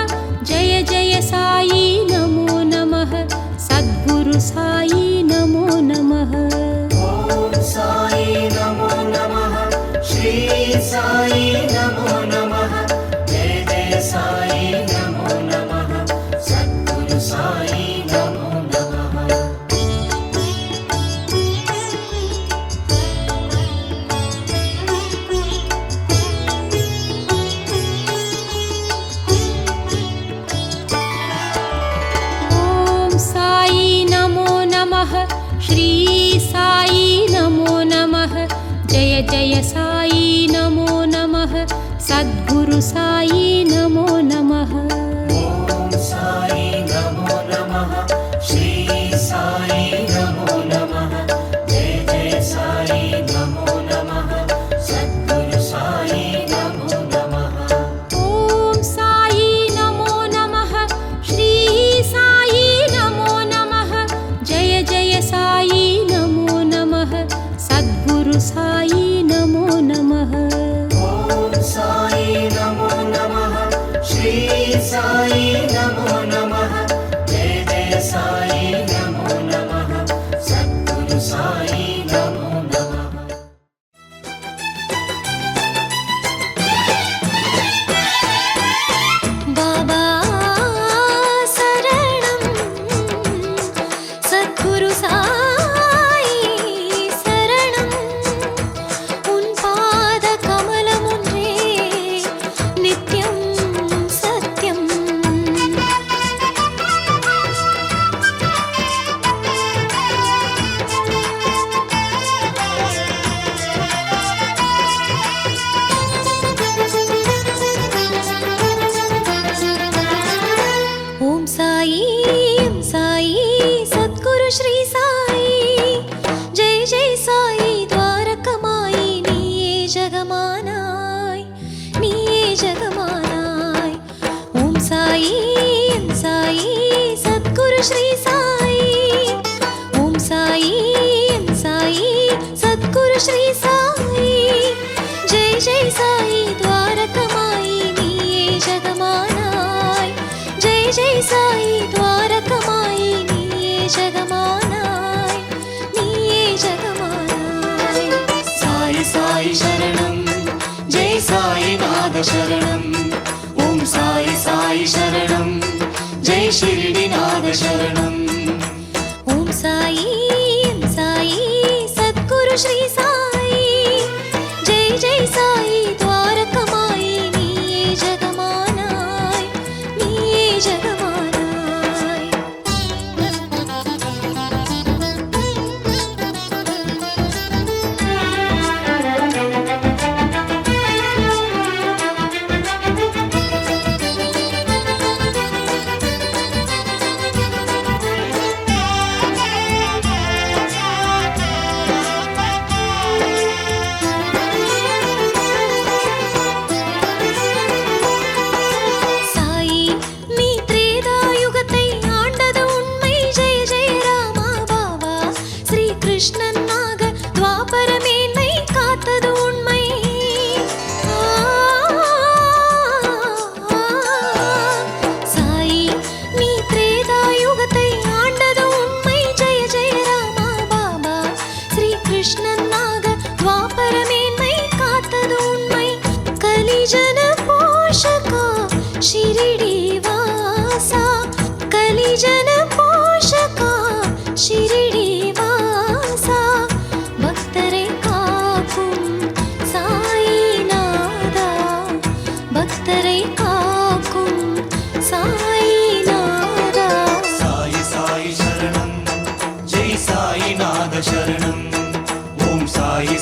जय जय साई नमो नमः सद्गुरु साई नमो नमः ॐ साई नमो नमः श्री साई नमो नमः जय जय साई नमो नमः सद्गुरु साई नमो नमः ॐ साई नमो नमः श्री साई नमो नमः जय जय साई नमो नमः सद्गुरु साई नमो नमः ॐ साई नमो नमः श्री साई नमो नमः जय जय साई नमो नमः सद्गुरु साई नमो नमः ॐ साई नमो नमः श्री साई नमो नमः जय जय साई नमो नमः सद्गुरु साई नमो नमः ॐ साई नमो नमः श्री साई नमो नमः जय जय साई नमो नमः सद्गुरु साई नमो नमः बाबा शरणं सद्गुरु साई शरणं उन पाद कमलमुन्रे नित्यं सत्यम् ओम साई सद्गुरु श्री साई जय जय साई द्वारकमाई नीये जगमानाय ओम साई सद्गुरु श्री साई ओम साई सद्गुरु श्री साई जय जय साई द्वारकमाई नीये जगमानाय जय जय साई द्वारकमाई नीये जगमानाय साई साई शरणं जय साई नाद शरणं ओम साई साई शरणं जय शिरडीनाथ शरणं ओम साई सद्गुरु श्री साई जय जय साई द्वारकमाई नीये जगमानाय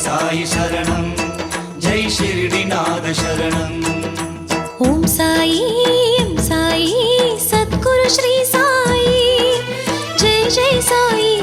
साई शरणं जय शिरडीनाथ शरणं ओम साई सद्गुरु श्री साई जय जय साई।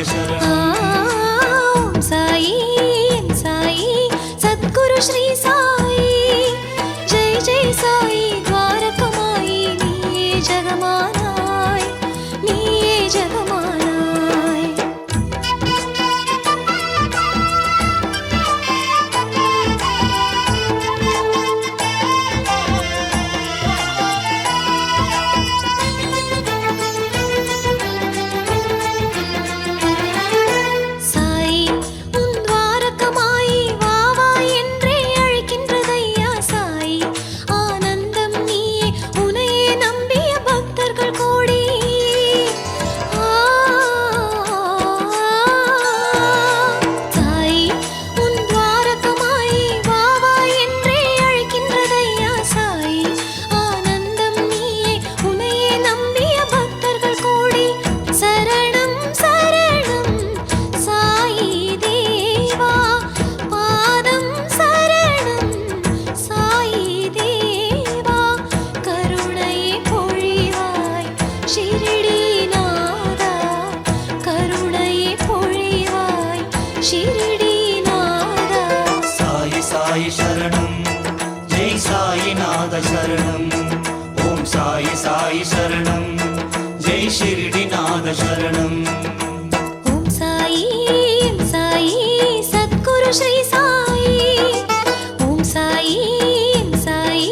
शरणम् ఓం సాయి సాయి సద్గురు శ్రీ సాయి జై జై సాయి ద్వారకమాయి నీయే జగమానాయ్ నీయే జగమానాయ్ சாய் உன் துவாரகமாயி வா வா என்றே அழைக்கின்றதையா சாய் ஆனந்தம் நீயே உனையே நம்பிய பக்தர்கள் கோடி சாய் உன் துவாரகமாயி வா வா என்றே அழைக்கின்றதையா சாய் ஆனந்தம் நீயே உனையே நம்பிய பக்தர்கள் கோடி சரணம் சரணம் சாயி தேவா பாதம் சரணம் சாயி தேவா கருணையை பொழிவாய் ஷிரடி நாதா கருணையை பொழிவாய் ஷிரடி நாதா साई साई शरणं जय साईनाथ शरणं ॐ साई साई शरणं जय शिर्डीनाथ शरणम् ஓம் சாயி சாயி சத்குரு ஸ்ரீ சாயி ஓம் சாயி சாயி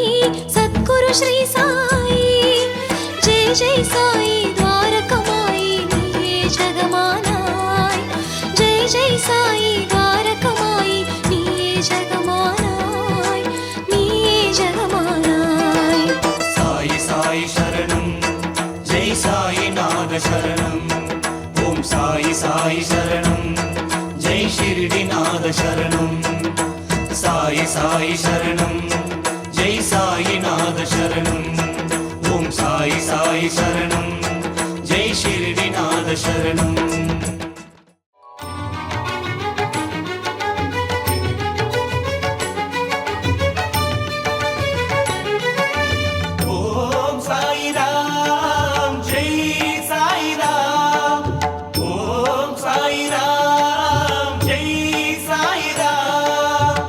சத்குரு ஸ்ரீ சாயி ஜெய் ஜெய் சாயி ద్వారకమాయి நீயே ஜகமானாய் ஜெய் ஜெய் சாயி ద్వారకమాయి நீயே ஜகமானாய் நீயே ஜகமானாய் साई साई शरणं जय साईनाथ शरणं ॐ साई साई शरणं जय शिर्डीनाथ शरणम् साई साई शरणं जय साईनाथ शरणं ॐ साई साई शरणं जय शिर्डीनाथ शरणम् ॐ साई राम जय साई राम ॐ साई राम जय साई राम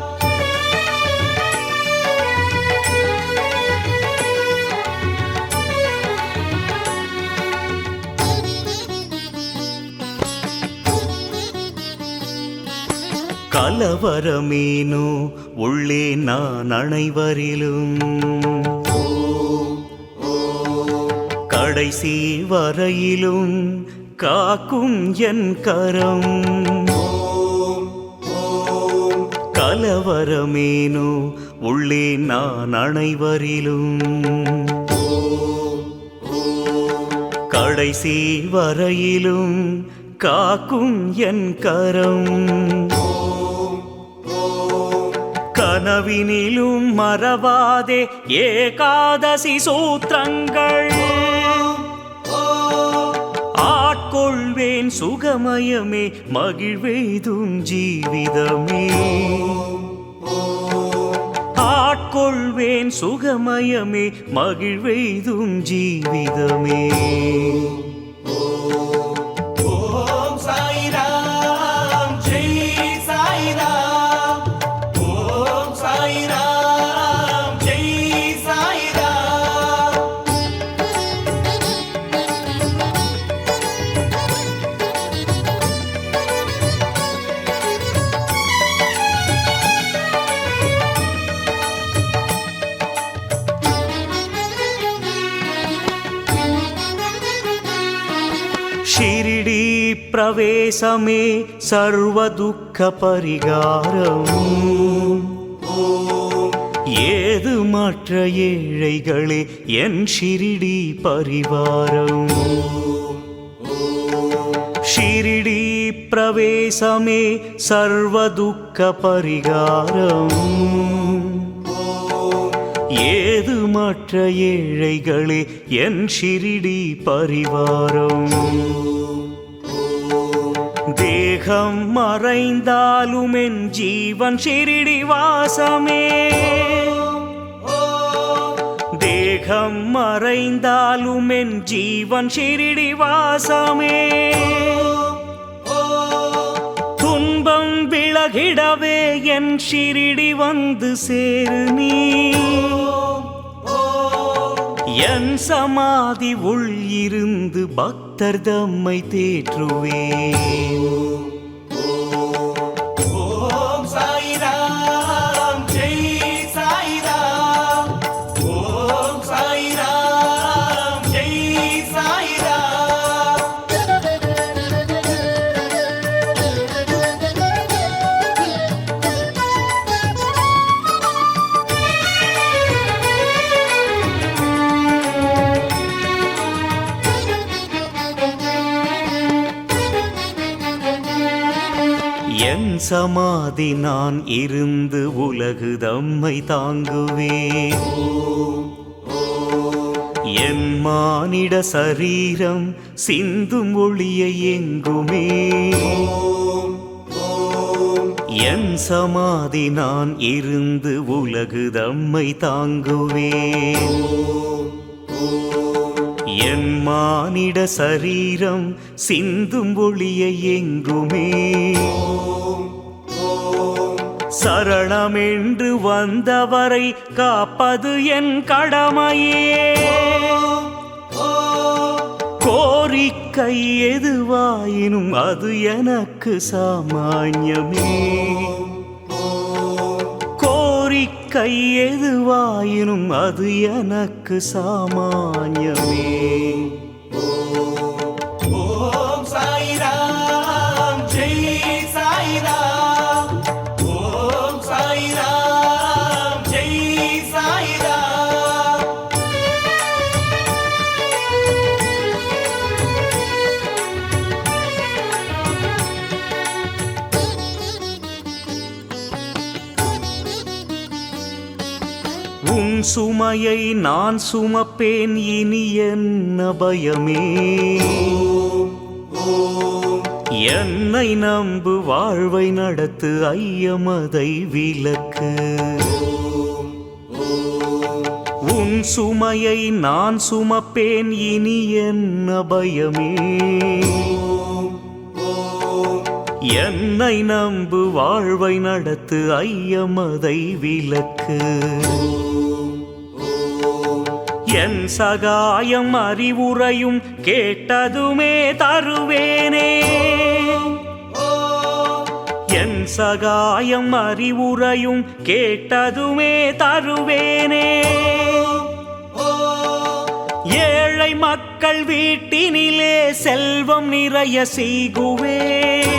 கலவரமேனோ உள்ளே நான் அனைவரிலும் கடைசி வரையிலும் காக்கும் என் கரம் கலவரமேனோ உள்ளே நான் அனைவரிலும் கடைசி வரையிலும் காக்கும் என் கரம் கனவினிலும் மறவாதே ஏகாதசி சூத்திரங்கள் ஆட்கொள்வேன் சுகமயமே மகிழ்வெய்தும் ஜீவிதமே ஆட்கொள்வேன் சுகமயமே மகிழ்வெய்தும் ஜீவிதமே ॐ साई राम जय साई राम ॐ साई राम जय साई राम షిరిడీ ప్రవేశమే సర్వ దుఃఖ పరిகாரம் ஏது மற்ற ஏழைகளே என் ஷிரிடி பரிவாரம் ஷிரிடி பிரவேசமே சர்வ துக்க பரிகாரம் ஏது மற்ற ஏழைகளே என் ஷிரிடி பரிவாரம் தேகம் மறைந்தாலும் என் ஜீவன் ஷிரிடி வாசமே தேகம் மறைந்தாலும் என் ஜீவன் ஷிரிடி வாசமே உலகிடவே என் ஷிரிடி வந்து சேரு நீ. என் சமாதி உள் இருந்து பக்தர் தம்மை தேற்றுவேன். ஓம் சாய்ராம் ஜெய் சாய்ராம். ஓம் சாய்ராம் ஜெய் சாய்ராம். என் சமாதி நான் இருந்து உலகு தம்மை தாங்குவேன். என் மானிட சரீரம் சிந்தும் ஒளியை எங்குமே. என் சமாதி நான் இருந்து உலகு தம்மை தாங்குவேன். என் மானிட சரீரம் சிந்தும் ஒளியை எங்குமே. சரணமென்று வந்தவரை காப்பது என் கடமையே. கோரிக்கை எதுவாயினும் அது எனக்கு சாமான்யமே. கோரிக்கை எதுவாயினும் அது எனக்கு சாமான்யமே. ஓம் சாய்ராம் ஜெய் சாய்ராம். ஓம் சாய்ராம் ஜெய் சாய்ராம். உன் சுமையை நான் சுமப்பேன், இனி என்ன பயமே. என்னை நம்பு, வாழ்வை நடத்து, ஐயமதை விலக்கு. உன் சுமையை நான் சுமப்பேன், இனி என்ன பயமே. என்னை நம்பு, வாழ்வை நடத்து, ஐயமதை விலக்கு. என் சகாயம் அறிவுரையும் கேட்டதுமே தருவேனே. என் சகாயம் அறிவுரையும் கேட்டதுமே தருவேனே. ஏழை மக்கள் வீட்டினிலே செல்வம் நிறைய செய்குவேன்.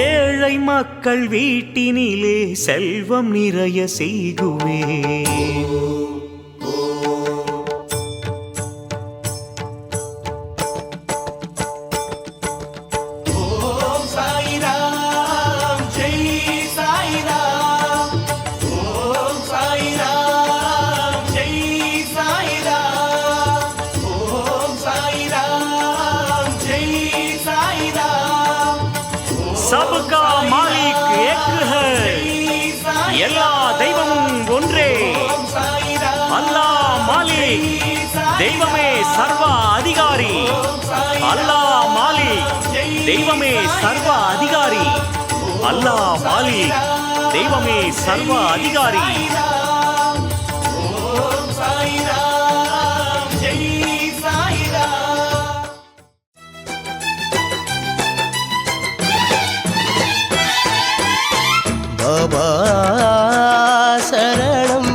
ஏழை மக்கள் வீட்டினிலே செல்வம் நிறைய செய்குவேன். ஓம் சாய்ராம் ஜெய் சாய்ராம். ஓம் சாய்ராம் ஜெய் சாய்ராம். ஓம் சாய்ராம் ஜெய் சாய்ராம். सबका मालिक एक है, எல்லா தெய்வமும் ஒன்றே. அல்லாஹ் மாலிக், தெய்வமே சர்வ அதிகாரி. அல்லாஹ் மாலிக், தெய்வமே சர்வ அதிகாரி. அல்லாஹ் மாலிக், தெய்வமே சர்வ அதிகாரி. ஓம் சாய்ராம் ஜெய் சாய்ராம். பாபா சரணம்,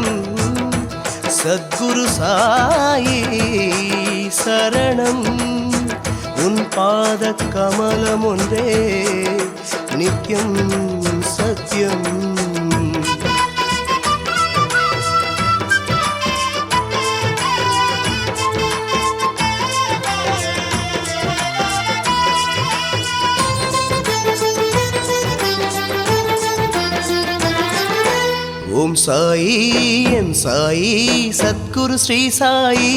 சத்குரு சாயி சரணம். உன் பாத கமலம் ஒன்றே நித்யம் சத்யம். ஓம் சாயி எம் சாயி சத்குரு ஸ்ரீ சாயி.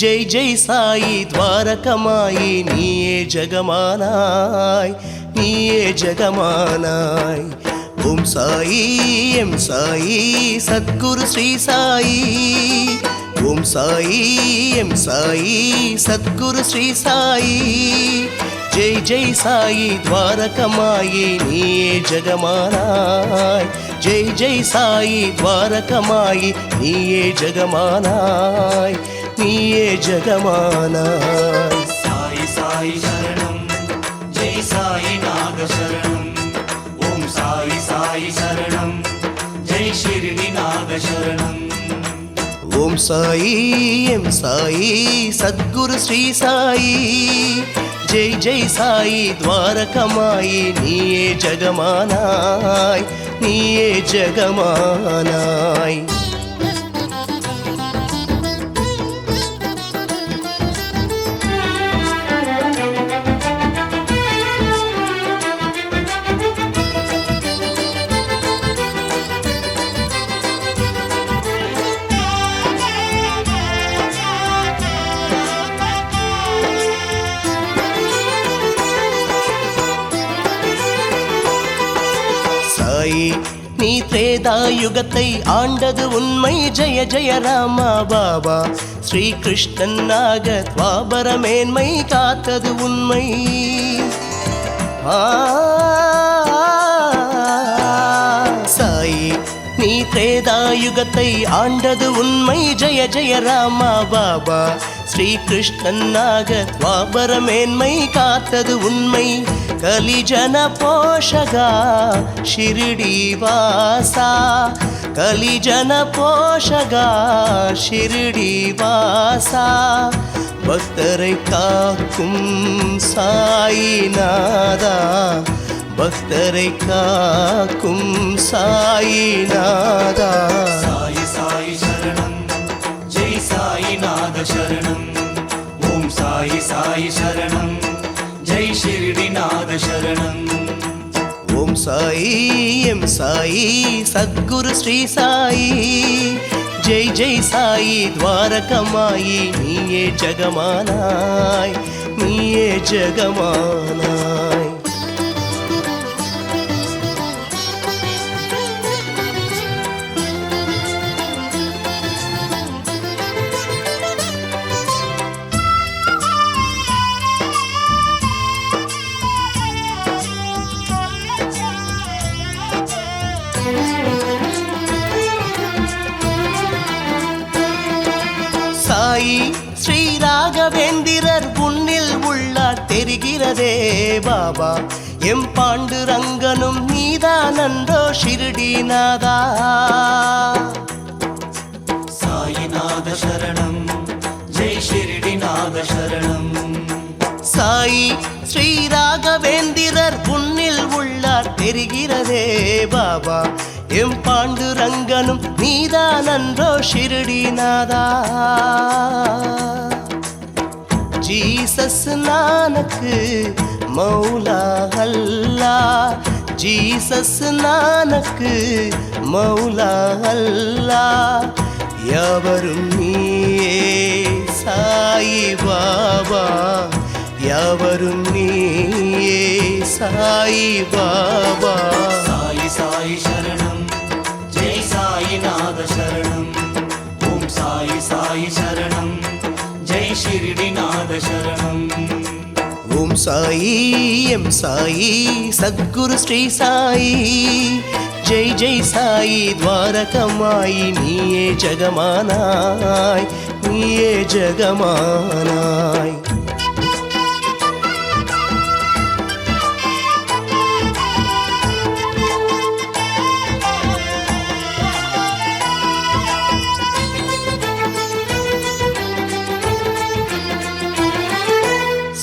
ஜெய் ஜெய் சாயி துவாரகமாயி. நீயே ஜெகமானாய், நீயே ஜெகமானாய். ஓம் சாயி எம் சாயி சத்குரு ஸ்ரீ சாயி. ఓం సాయి ఎం సాయి సద్గురు శ్రీ సాయి జై జై సాయి ద్వారకమాయి నీయే జగమానాయ్ జై జై సాయి ద్వారకమాయి నీయే జగమానాయ్ నీయే జగమానాయ్ సాయి సాయి శరణం జై సాయి నాగ శరణం ఓం సాయి సాయి శరణం జై షిరిడి నాగ శరణం ఓం సాయి ఎం సాయి సద్గురు శ్రీ సాయి జై జై సాయి ద్వారకమాయి నీయే జగమానాయ్ నీయే జగమానాయ్ சாயி நீ திரேதாயுகத்தை ஆண்டது உண்மை ஜெய ஜெய ராமா பாபா ஸ்ரீகிருஷ்ணன் நாக துவாபர மேன்மை காத்தது உண்மை சாயி நீ திரேதாயுகத்தை ஆண்டது உண்மை ஜெய ஜெய ராமா பாபா ஸ்ரீகிருஷ்ணன் நாக துவாபர மேன்மை காத்தது உண்மை கலிஜன போஷகா ஷிரிடி வாசா கலிஜன போஷகா ஷிரிடி வாசா பக்தரை காக்கும் சாயிநாதா பக்தரை காக்கும் சாயிநாதா சாயி சாயி சரணம் ஜெய் சாயி நாத சரணம் ஓம் சாயி சாயி சரணம் ஜெய் ஷிரிடி நாத சரணம் ஓம் சாயி எம் சாயி சத்குரு ஸ்ரீ சாயி ஜெய் ஜெய் சாயி ద్వారకమాయి நீயே ஜகமானாய் நீயே ஜகமானாய் சாயி ஸ்ரீ ராகவேந்திரர் உன்னில் உள்ளார் தெரிகிறதே பாபா எம் பாண்டுரங்கனும் நீதானந்தோ ஷிரிடிநாதா சாயிநாத சரணம் ஜெய் ஷிரிடி நாத சரணம் சாயி ஸ்ரீ ராகவேந்திரர் உன்னில் உள்ளார் தெரிகிறதே பாபா எம் பாண்டுரங்கனும் நீதானன்றோ ஷிரிடிநாதா ஜீசஸ் நானக்கு மௌலா அல்லா ஜீசஸ் நானக்கு மௌலா அல்லா யாவரும் நீயே சாயி பாபா யாவரும் நீயே சாயி பாபா சாயி சாயி சரணம் ஜெய் சாயி நாத சரணம் ஓம் சாயி சாயி சரணம் ஜெய் ஷிரிடி நாத சரணம் ஓம் சாயி எம் சாயி சத்குரு ஸ்ரீ சாயி ஜெய் ஜெய் சாயி ద్వారకమాయి நீயே ஜகமானாய் நீயே ஜகமானாய்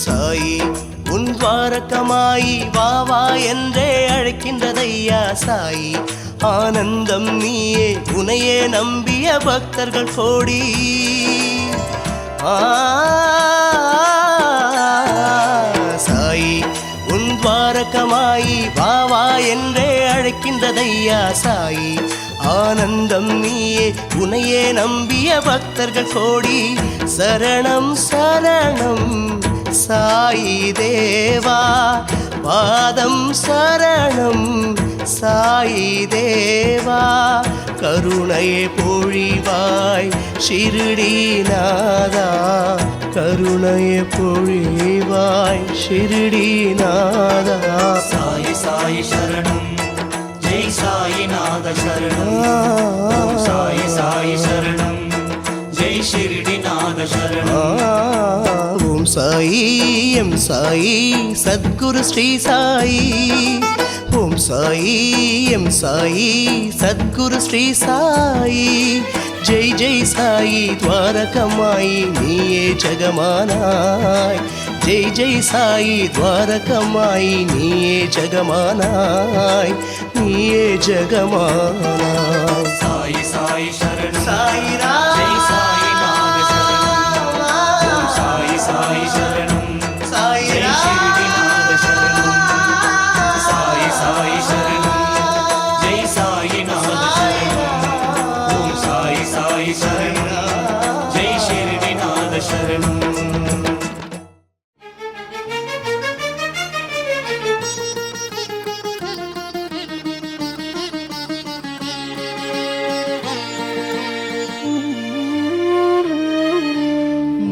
சாயி உன் துவாரகமாயி வா வா என்றே அழைக்கின்றதையா சாயி ஆனந்தம் நீயே உனையே நம்பிய பக்தர்கள் கோடி சாயி உன் துவாரகமாயி வா வா என்றே அழைக்கின்றதையா சாயி ஆனந்தம் நீயே உனையே நம்பிய பக்தர்கள் கோடி சரணம் சரணம் சாயி தேவா பாதம் சரணம் சாயி தேவா கருணையை பொழிவாய் ஷிரடிநாதா கருணையை பொழிவாய் ஷிரடிநாதா சாயி சாயி சரணம் ஜெய் சாயிநாத சரணம் ஓம் சாயி சாயி சரணம் ஜெய் ஷிரடிநாத சரணம் ஓம் சாயி எம் சாயி சத்குரு ஸ்ரீ சாயி ஓம் சாயி எம் சாயி சத்குரு ஸ்ரீ சாயி ஜெய் ஜெய் சாயி துவாரகமாயி நீயே ஜெகமானாய் ஜெய் ஜெய் சாயி துவாரகமாயி நீயே ஜெகமானாய் நீயே ஜெகமானாய் சாயி சாயி சரணம் சாயிரா ஜெய் சாயிநாத சரணம் ஓம் சாயி சாயி சரணம் ஜெய் ஷிரடிநாத சரணம் சாயி சாயி சரணம் ஜெய் சாயிநாத சரணம் ஓம் சாயி சாயி சரணம் ஜெய் ஷிரடிநாத சரணம்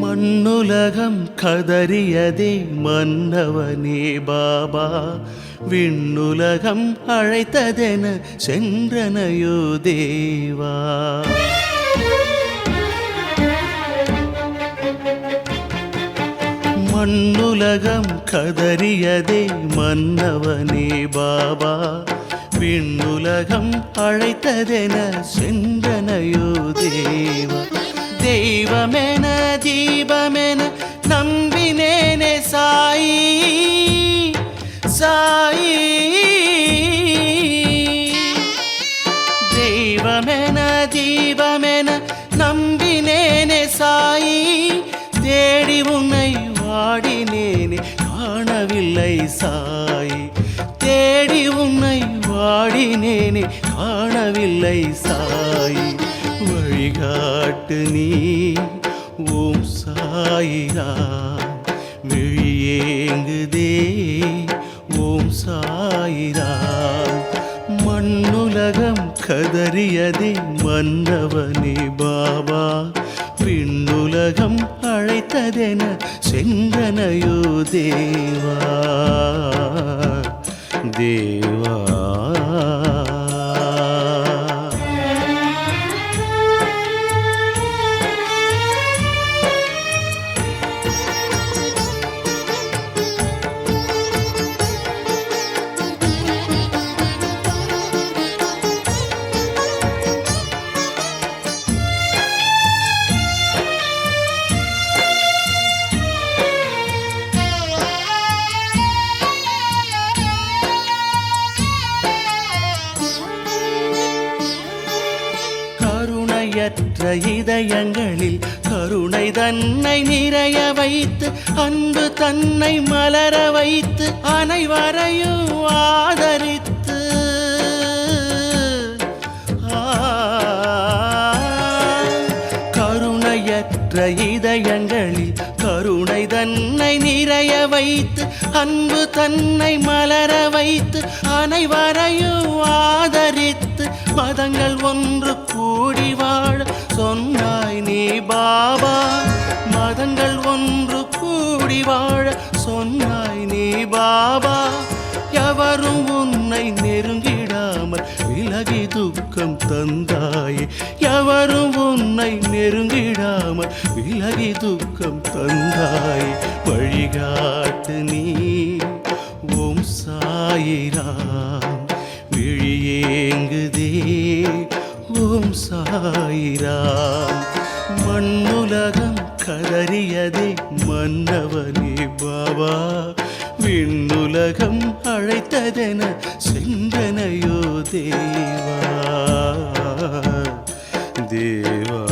மண்ணுலகம் கதறியதே மன்னவனே பாபா விண்ணுலகம் அழைத்ததென சென்றனையோ தேவா மண்ணுலகம் கதறியதே மன்னவனே பாபா விண்ணுலகம் அழைத்ததென சென்றனையோ தேவா தெய்வமென தீபமென நம்பினேனே சாயி சாயி தெய்வமென தீபமென நம்பினேனே சாயி தேடி உன்னை வாடினேனே காணவில்லை சாயி தேடி உன்னை வாடினேனே காணவில்லை சாயி வழிகாட்டு நீ ஓம் சாயிராம் விழியேங்குதே ஓம் சாயிராம் மண்ணுலகம் கதறியதே மன்னவனே பாபா விண்ணுலகம் அழைத்ததென சென்றனையோ தேவா தேவா கருணையற்ற இதயங்களில் கருணை தன்னை நிறைய வைத்து அன்பு தன்னை மலர வைத்து அனைவரையும் ஆதரித்து கருணையற்ற இதயங்களில் கருணை தன்னை நிறைய வைத்து அன்பு தன்னை மலர வைத்து அனைவரையும் ஆதரித்து மதங்கள் ஒன்று கூடி வாழ சொன்னாய் நீ பாபா மதங்கள் ஒன்று கூடி வாழ சொன்னாய் நீ பாபா எவரும் உன்னை நெருங்கிடாமல் விலகி துக்கம் தந்தாயே எவரும் உன்னை நெருங்கிடாமல் விலகி துக்கம் தந்தாயே வழிகாட்டு நீ ஓம் சாயிராம் விழியேங்குதே ஓம் சாயிராம் மண்ணுலகம் கதறியதே மன்னவனே பாபா விண்ணுலகம் அழைத்ததென சென்றனையோ தேவா தேவா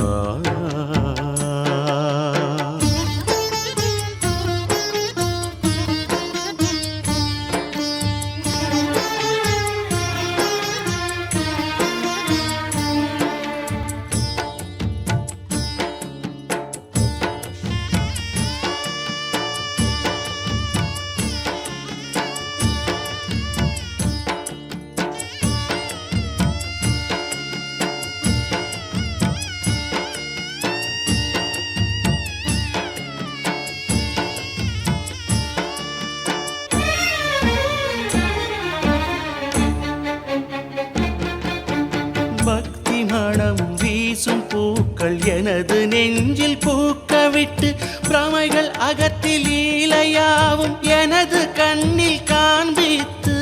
பூக்கள் எனது நெஞ்சில் பூக்கவிட்டு பிரமைகள் அகற்றி லீலையாவும் எனது கண்ணில் காண்பித்து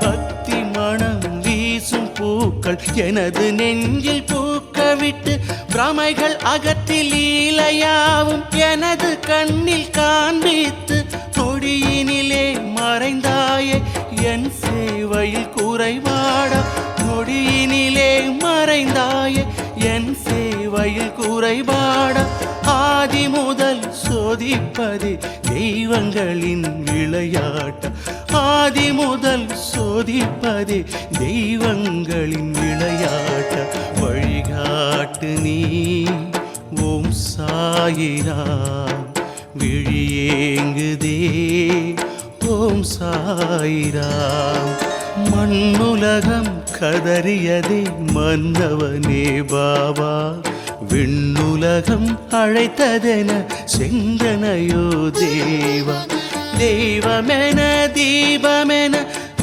பக்தி மனம் வீசும் பூக்கள் எனது நெஞ்சில் பூக்கவிட்டு பிரமைகள் அகற்றி லீலையாவும் எனது கண்ணில் காண்பித்து நொடியினிலே மறைந்தாயே என் சேவையில் குறைபாடா நொடியினிலே மறைந்தாயே என் சேவையில் குறைபாடா ஆதி முதல் சோதிப்பதே தெய்வங்களின் விளையாட்ட ஆதி முதல் சோதிப்பதே தெய்வங்களின் விளையாட்ட வழிகாட்டு நீ ஓம் சாயிராம் விழியேங்குதே ஓம் சாயிராம் மண்ணுலகம் கதறியதே மன்னவனே பாபா விண்ணுலகம் அழைத்ததென செங்கனையோ தேவா தெய்வமென தீபமென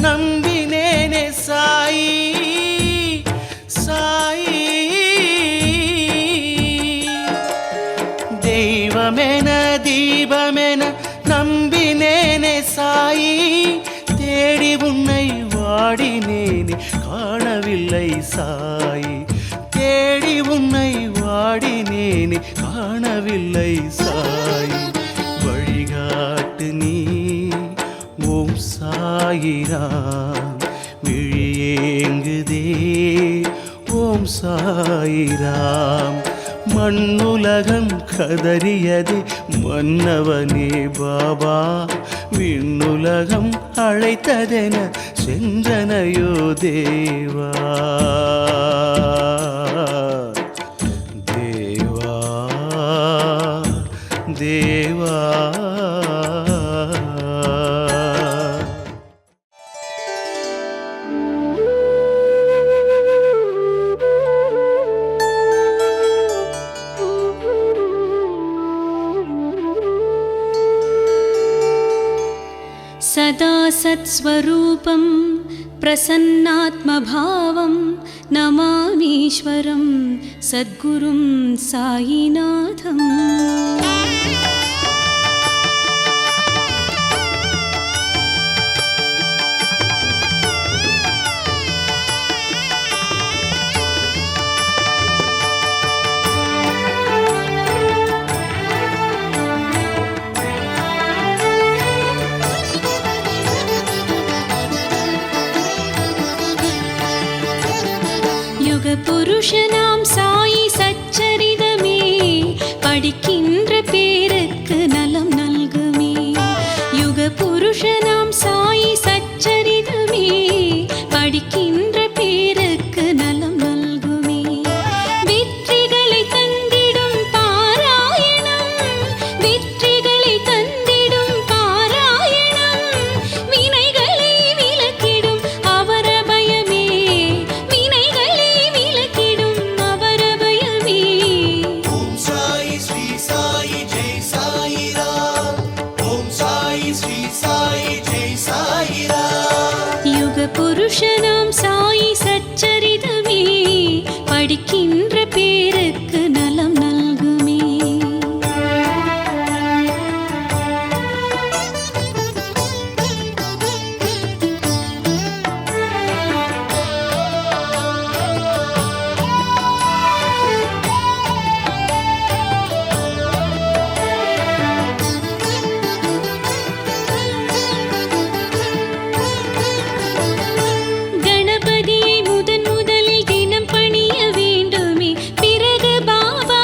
நம்பினேனே சாயி சாயி தெய்வமென தீபமென நம்பினேனே சாயி தேடி உன்னை வாடினேனே காணவில்லை சாயி தேடி உன்னை வாடினேனே காணவில்லை சாயி வழிகாட்டு நீ ஓம் சாயிராம் விழியேங்குதே ஓம் சாயிராம் மண்ணுலகம் கதறியதே மன்னவனே பாபா விண்ணுலகம் அழைத்ததென சென்றனையோ தேவா தேவா தேவா सदा सत्स्वरूपं प्रसन्नात्मभावं नमामीश्वरं सद्गुरुं साईनाथम् புருஷனாம் சாயி சச்சரிதமே படிக்கின்ற பேருக்கு நலம் நல்குமே யுக புருஷனாம் சாயி சச்சரிதமே படிக்கின்ற பேருக்கு நலம் நல்குமே வெற்றிகளை தந்திடும் பாராயணம் வெற்றிகளை தந்திடும் பாராயணம் வினைகளை விலக்கிடும் அவர பயமே புருஷனாம் சாயி சச்சரிதமே படிக்கின்ற பேருக்கு நலம் நல்குமே கணபதியை முதன் முதலில் தினம் பணிய வேண்டுமே பிறகு பாபா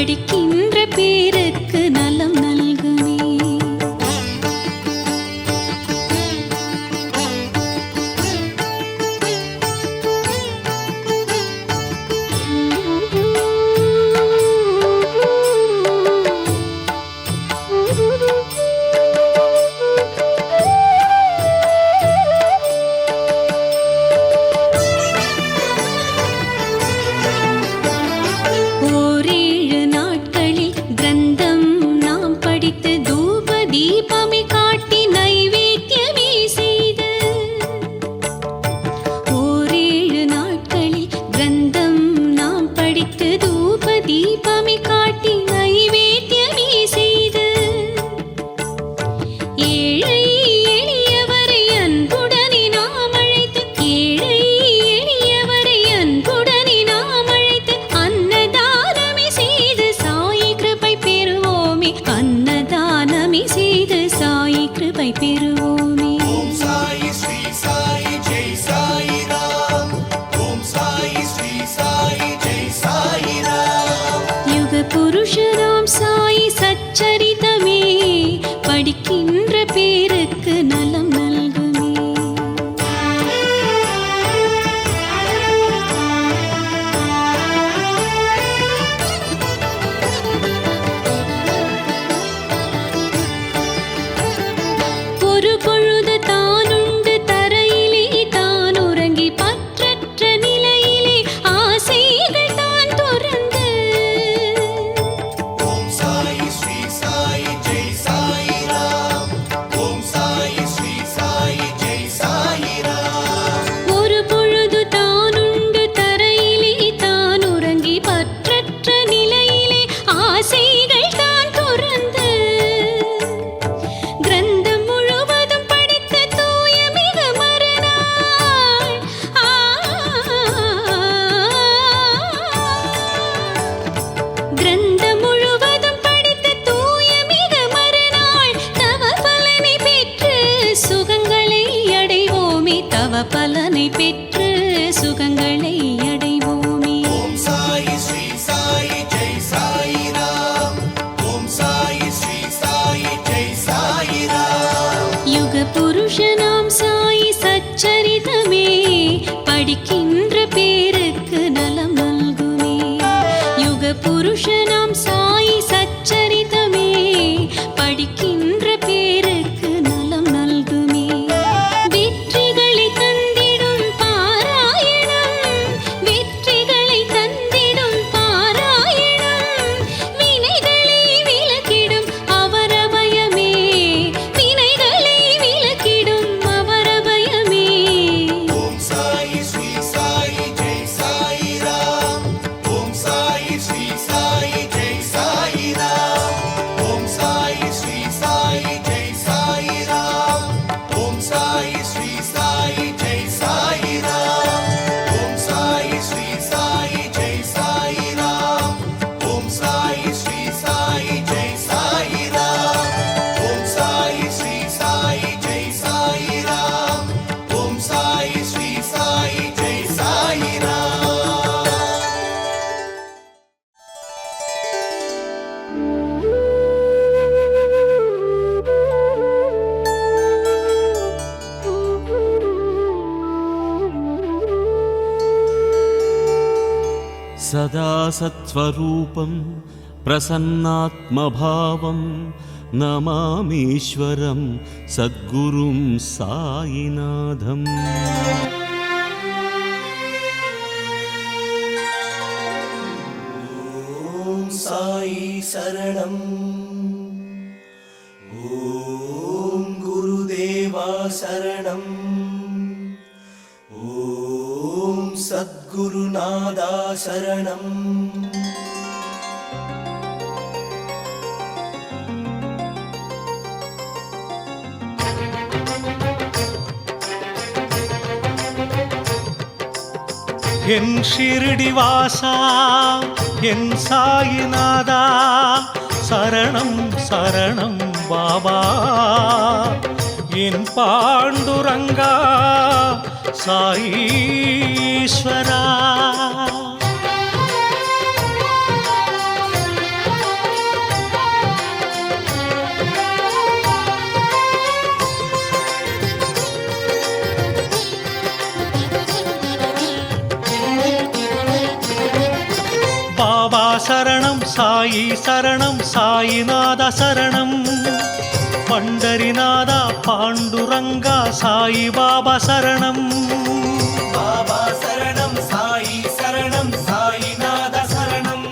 படிக்கின்ற பேருக்கு நலம் நல்குமே. ஓரேழு நாட்களில் கிரந்தம் நாம் படித்து தூப தீபமே காட்டி நைவேத்தியமே செய்து. ஓரேழு நாட்களில் கிரந்தம் நாம் படித்து தூப தீபமே காட்டி நைவேத்தியமே செய்து. ஏழை எளியவரை அன்புடனே நாம் அழைத்து, ஏழை எளியவரை அன்புடனே நாம் அழைத்து அன்னதானமே செய்து சாயி கிருபை பெறுவோமே. அன்னதானமே செய்து சாயி கிருபை பெறுவோமே. ஓம் சாயி ஸ்ரீ சாயி ஜெய் சாயி ராம். ஓம் சாயி ஸ்ரீ சாயி ஜெய் சாயி ராம். யுக புருஷராம் சாயி சச்சரிதமே படிக்கின்ற பேருக்கு நலம் நல்குமே. ஒரு பொழுது தானுண்டு தரையிலே தான் உறங்கி பற்றற்ற நிலையிலே ஆசைகள் தான் துறந்து. ஓம் சாயி ஸ்ரீ சாயி ஜெய் சாயி ராம். ஓம் சாயி ஸ்ரீ சாயி ஜெய் சாயி ராம். ஒரு பொழுது தானுண்டு தரையிலே தான் உறங்கி பற்றற்ற நிலையிலே ஆசைகள் தான் துறந்து. கிரந்தம் முழுவதும் படித்த தூய மிக மறுநாள் கிரந்தம் முழுவதும் படித்த தூய மிக மறுநாள் தவ பலனை பெற்று சுகங்களை அடைவோமே. தவ பலனை பெற்று சுகங்களை அடைவோமே. ஓம் சாயி ஸ்ரீ சாயி ஜெய் சாயி ராம். ஓம் சாயி ஸ்ரீ சாயி ஜெய் சாயி ராம். யுக புருஷனாம் சாயி சச்சரிதமே படிக்கின்ற பேருக்கு நலம் நல்குமே. யுக புருஷனாம் சாயி சச்சரிதமே படிக்கின்ற பேருக்கு நலம் நல்குமே. வெற்றிகளை தந்திடும் பாராயணம், வெற்றிகளை தந்திடும் பாராயணம், வினைகளை விலக்கிடும் அவரபயமே, வினைகளை விலக்கிடும் அவரபயமே. ஓம் சாயி ஸ்ரீ சாயி ஜெய் சாயி ராம். ஓம் சாயி ஸ்ரீ சாயி ஜெய் சாயி ராம். ஓம் சாயி ஸ்ரீ சாயி ஜெய் சாயி ராம். ஓம் சாயி ஸ்ரீ சாயி ஜெய் சாயி ராம். ஓம் சாயி ஸ்ரீ சாயி ஜெய் சாயி ராம். ஓம் சாயி ஸ்ரீ சாயி ஜெய் சாயி ராம். ஓம் சாயி ஸ்ரீ சாயி ஜெய் சாயி ராம். ஓம் சாயி ஸ்ரீ சாயி ஜெய் சாயி ராம். सदा सत्स्वरूपं प्रसन्नात्मभावं नमामीश्वरं सद्गुरुं सायिनाथम्। ஓம் சாயி சரணம். ஓம் குருதேவா சரணம். ஓம் சத்குருநாதா சரணம். என் ஷிரடி வாசா என் சாயிநாதா சரணம் சரணம் பாபா என் பாண்டுரங்கா சாயீஸ்வரா சரணம் சாயி சரணம் சாயிநாத சரணம் பண்டரிநாதா பாண்டுரங்கா சாயி பாபா சரணம் பாபா சரணம் சாயி சரணம் சாயிநாத சரணம்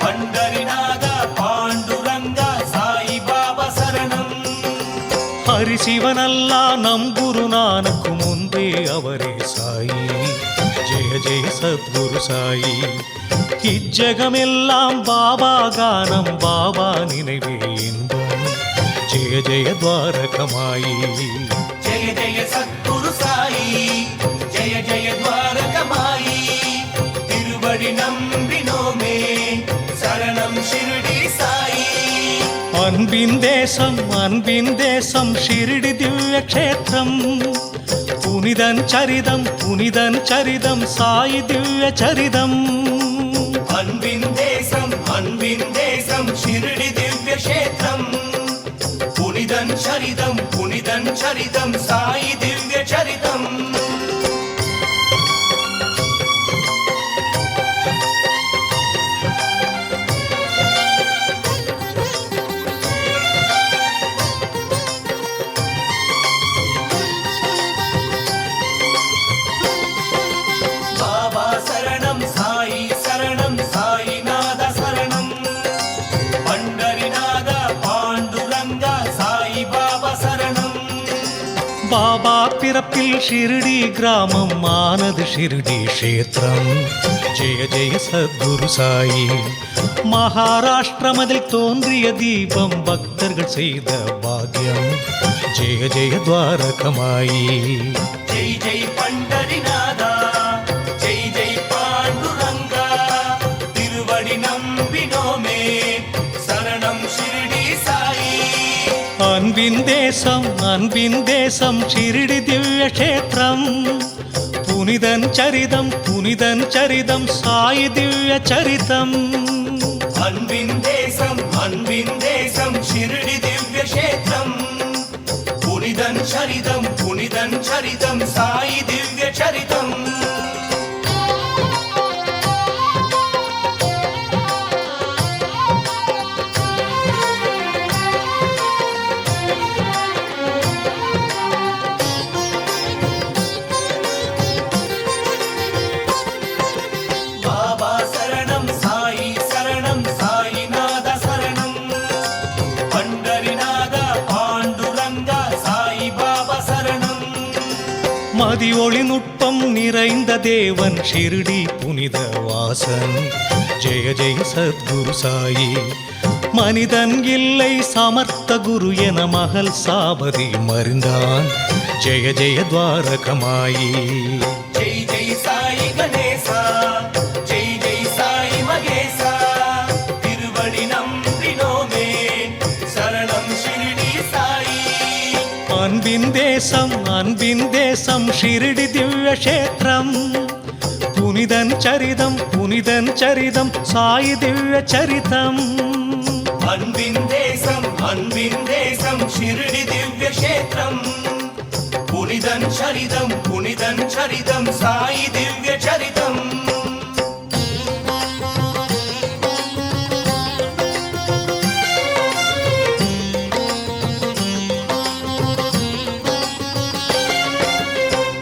பண்டரிநாதா பாண்டுரங்கா சாயி பாபா சரணம் ஹரிசிவனல்லா நம் குருநானக்கு முன்பே அவரே சாயி ஜெய ஜெய சத்குரு சாயி இஜ்ஜகமெல்லாம் பாபா கானம் பாபா நினைவே இன்பம் ஜெய ஜெய துவாரகமாயி ஜெய ஜெய சத்குரு சாயி ஜெய ஜெய துவாரகமாயி திருவடி நம்பினோமே சரணம் ஷிரடி சாயி அன்பின் தேசம் ஷிரடி திவ்ய க்ஷேத்திரம் புனிதன் சரிதம் சாயி திவ்ய சரிதம் அன்பின் தேசம் ஷிரடி திவ்ய க்ஷேத்திரம் புனிதன் சரிதம் சாயி திவ்ய சரிதம் பாபா சரணம் சாயி சரணம் சாயிநாத சரணம் பண்டரிநாத பாண்டுரங்கா சாயி பாபா சரணம் பாபா பிறப்பில் ஷிரடி கிராமம் ஆனது ஷிரடி க்ஷேத்திரம் ஜெய ஜெய சத்குரு சாயி மகாராஷ்டிரமதில் தோன்றிய தீபம் பக்தர்கள் செய்த பாக்கியம் ஜெய ஜெய துவாரகமாயி ஜெய் ஜெய் பண்டரிநாதா ஜெய் ஜெய் பாண்டுரங்கா திருவடி நம்பினோமே சரணம் ஷிரடி சாயி அன்பின் தேசம் ஷிரடி திவ்ய க்ஷேத்திரம் புனிதன் சரிதம் சாயி திவ்ய சரிதம் அன்பின் தேசம் ஷிரடி திவ்ய க்ஷேத்திரம் புனிதன் சரிதம் சாயி திவ்ய சரிதம் பாபா சரணம் சாயி சரணம் சாயிநாத சரணம் பண்டரிநாத பாண்டுரங்கா சாயி பாபா சரணம் மதி ஒளி நுட்பம் நிறைந்த தேவன் ஷிரடி புனித வாசன் ஜெய ஜெய சத்குரு சாயி மனிதன் இல்லை சமர்த்த குரு என மகள் சாபதி மறிந்தான் ஜெய ஜெய துவாரகமாயி ஜெய் ஜெய் சாயி கணேசா ஜெய் ஜெய் சாயி மகேசா திருவடி நம்பினோமே சரணம் ஷிரடி சாயி அன்பின் தேசம் ஷிரடி திவ்ய க்ஷேத்திரம் புனிதன் சரிதம் சாயி திவ்ய சரிதம் அன்பின் தேசம் ஷிரடி திவ்ய க்ஷேத்திரம் புனிதன் சரிதம் சாயி திவ்ய சரிதம்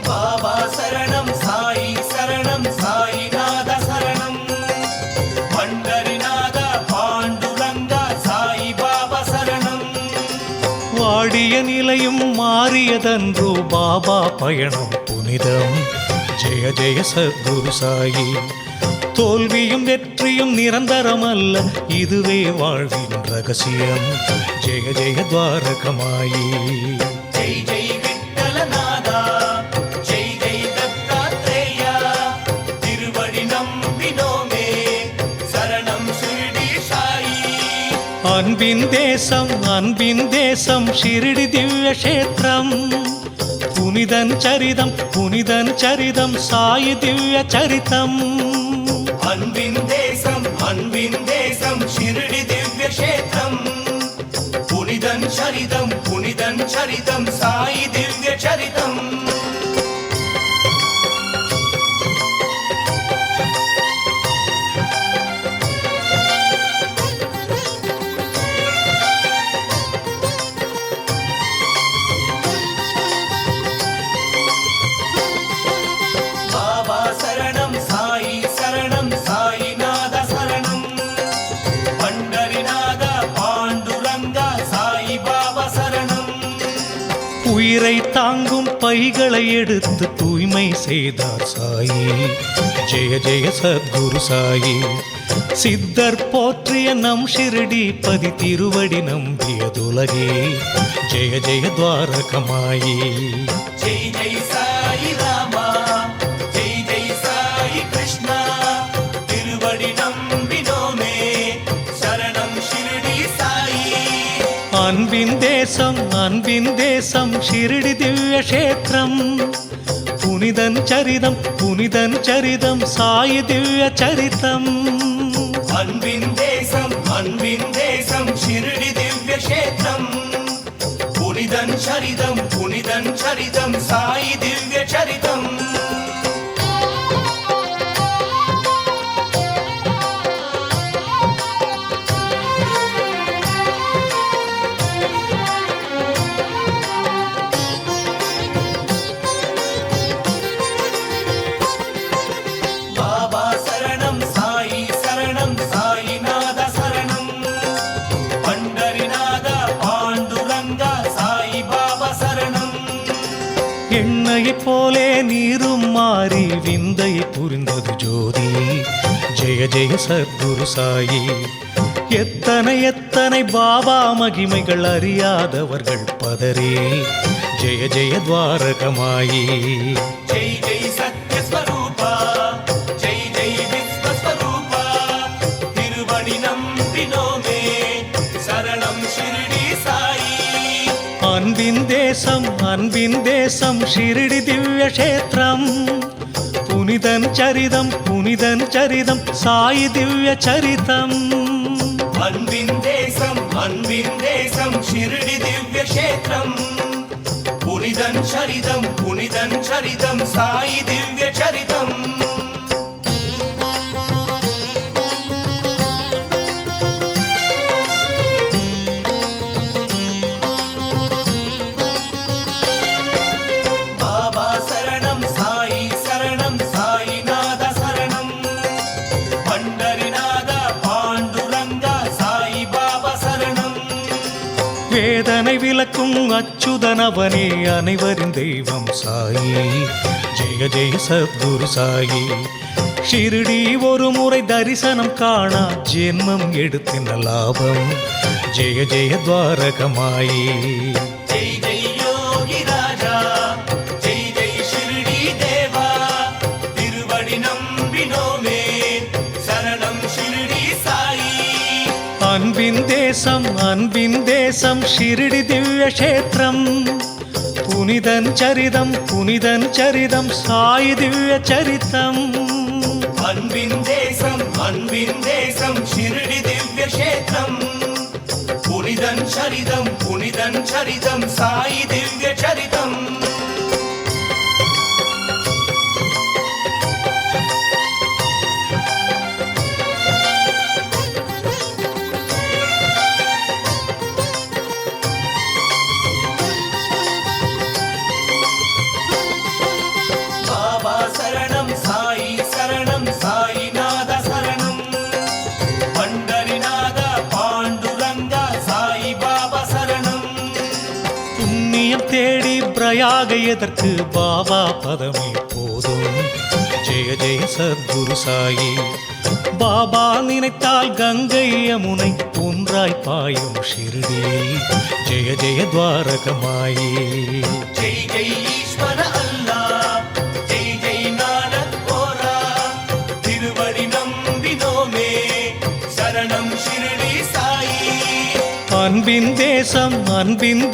பாபா சரணம் சாயி சரணம் சாயிநாத சரணம் பண்டரிநாத பாண்டுரங்கா சாயி பாபா சரணம் வாடிய நிலையும் மாறியதன்றோ பாபா பயணம் புனிதம் ஜெய ஜெய சத்குரு சாயி தோல்வியும் வெற்றியும் நிரந்தரமல்ல இதுவே வாழ்வின் ரகசியம் ஜெய ஜெய துவாரகமாயி ஜெய் ஜெய் விட்டலநாதா ஜெய் ஜெய் தத்தாத்ரேயா திருவடி நம்பினோமே சரணம் ஷிரடி சாயி அன்பின் தேசம் ஷிரடி திவ்ய க்ஷேத்திரம் புனிதன் சரிதம் சாயி திவ்ய சரிதம் அன்பின் தேசம் ஷிரடி திவ்ய க்ஷேத்திரம் புனிதன் சரிதம் சாயி திவ்ய சரிதம் உயிரை தாங்கும் பைகளை எடுத்து தூய்மை செய்தார் சாயி. ஜெய ஜெய சத்குரு சாயி. சித்தர் போற்றிய நம் ஷிரடி பதி திருவடி நம்பியதுலகே. ஜெய ஜெய துவாரகமாயி. जय जय साई रामा जय जय साई कृष्णा तिरुवडि नम्बिनोमे शरणं शिरडी साई. அன்பின் தேசம் ஷிரடி திவ்ய க்ஷேத்திரம். புனிதன் சரிதம் சாயி திவ்ய சரிதம். அன்பின் தேசம் शिरडी दिव्य क्षेत्रम पुनिदं चरितं साई दिव्य चरितम. बाबा शरणं साई नाथ शरणं पंडरीनाथ पांडुरंग साई बाबा शरणं. எண்ணெயை போலே நீரும் மாறி விந்தை புரிந்தது ஜோதி. ஜெய ஜெய சத்குரு சாயி. எத்தனை பாபா மகிமைகள் அறியாதவர்கள் பதரே. ஜெய ஜெய துவாரகமாயி. जय जय सत्य स्वरूपा जय जय विश्व स्वरूपा तिरुवडि नम्बिनोमे शरणं शिरडी साई. அன்பின் தேசம் ஷிரடி திவ்ய க்ஷேத்திரம். புனிதன் சரிதம் சாயி திவ்ய சரிதம். அன்பின் தேசம் शिरडी दिव्य क्षेत्रम पुनिदं चरितं साई दिव्य चरितम. बाबा शरणं साई नाथ शरणं पंडरीनाथ पांडुरंग साई बाबा शरणं. வேதனை விலக்கும் அச்சுதனவனே அனைவரின் தெய்வம் சாயி. ஜெய ஜெய சத்குரு சாயி. ஷிரடி ஒரு முறை தரிசனம் காணா ஜென்மம் எடுத்தின லாபம். ஜெய ஜெய துவாரகமாயி. जय जय योगी राजा जय जय शिरडी देवा तिरुवडि नम्बिनोमे शरणं शिरडी साई. அன்பின் தேசம் ஷிரடி திவ்ய க்ஷேத்திரம். புனிதன் சரிதம் சாயி திவ்ய சரிதம். அன்பின் தேசம் शिरडी दिव्य क्षेत्रम पुनिदं चरितं साई दिव्य चरितम. बाबा शरणं साई नाथ शरणं पंडरीनाथ पांडुरंग साई बाबा शरणं. புண்ணியம் தேடி பிரயாக எதற்கு பாபா பதமே போதும். ஜெய ஜெய சத்குரு சாயி. பாபா நினைத்தால் கங்கை யமுனை ஒன்றாய் பாயும் ஷிரடி. ஜெய ஜெய துவாரகமாயி. जय जय ईश्वर अल्लाह जय जय नानक बोरा तिरुवडि नम्बिनोमे शरणं शिरडी साई. அன்பின்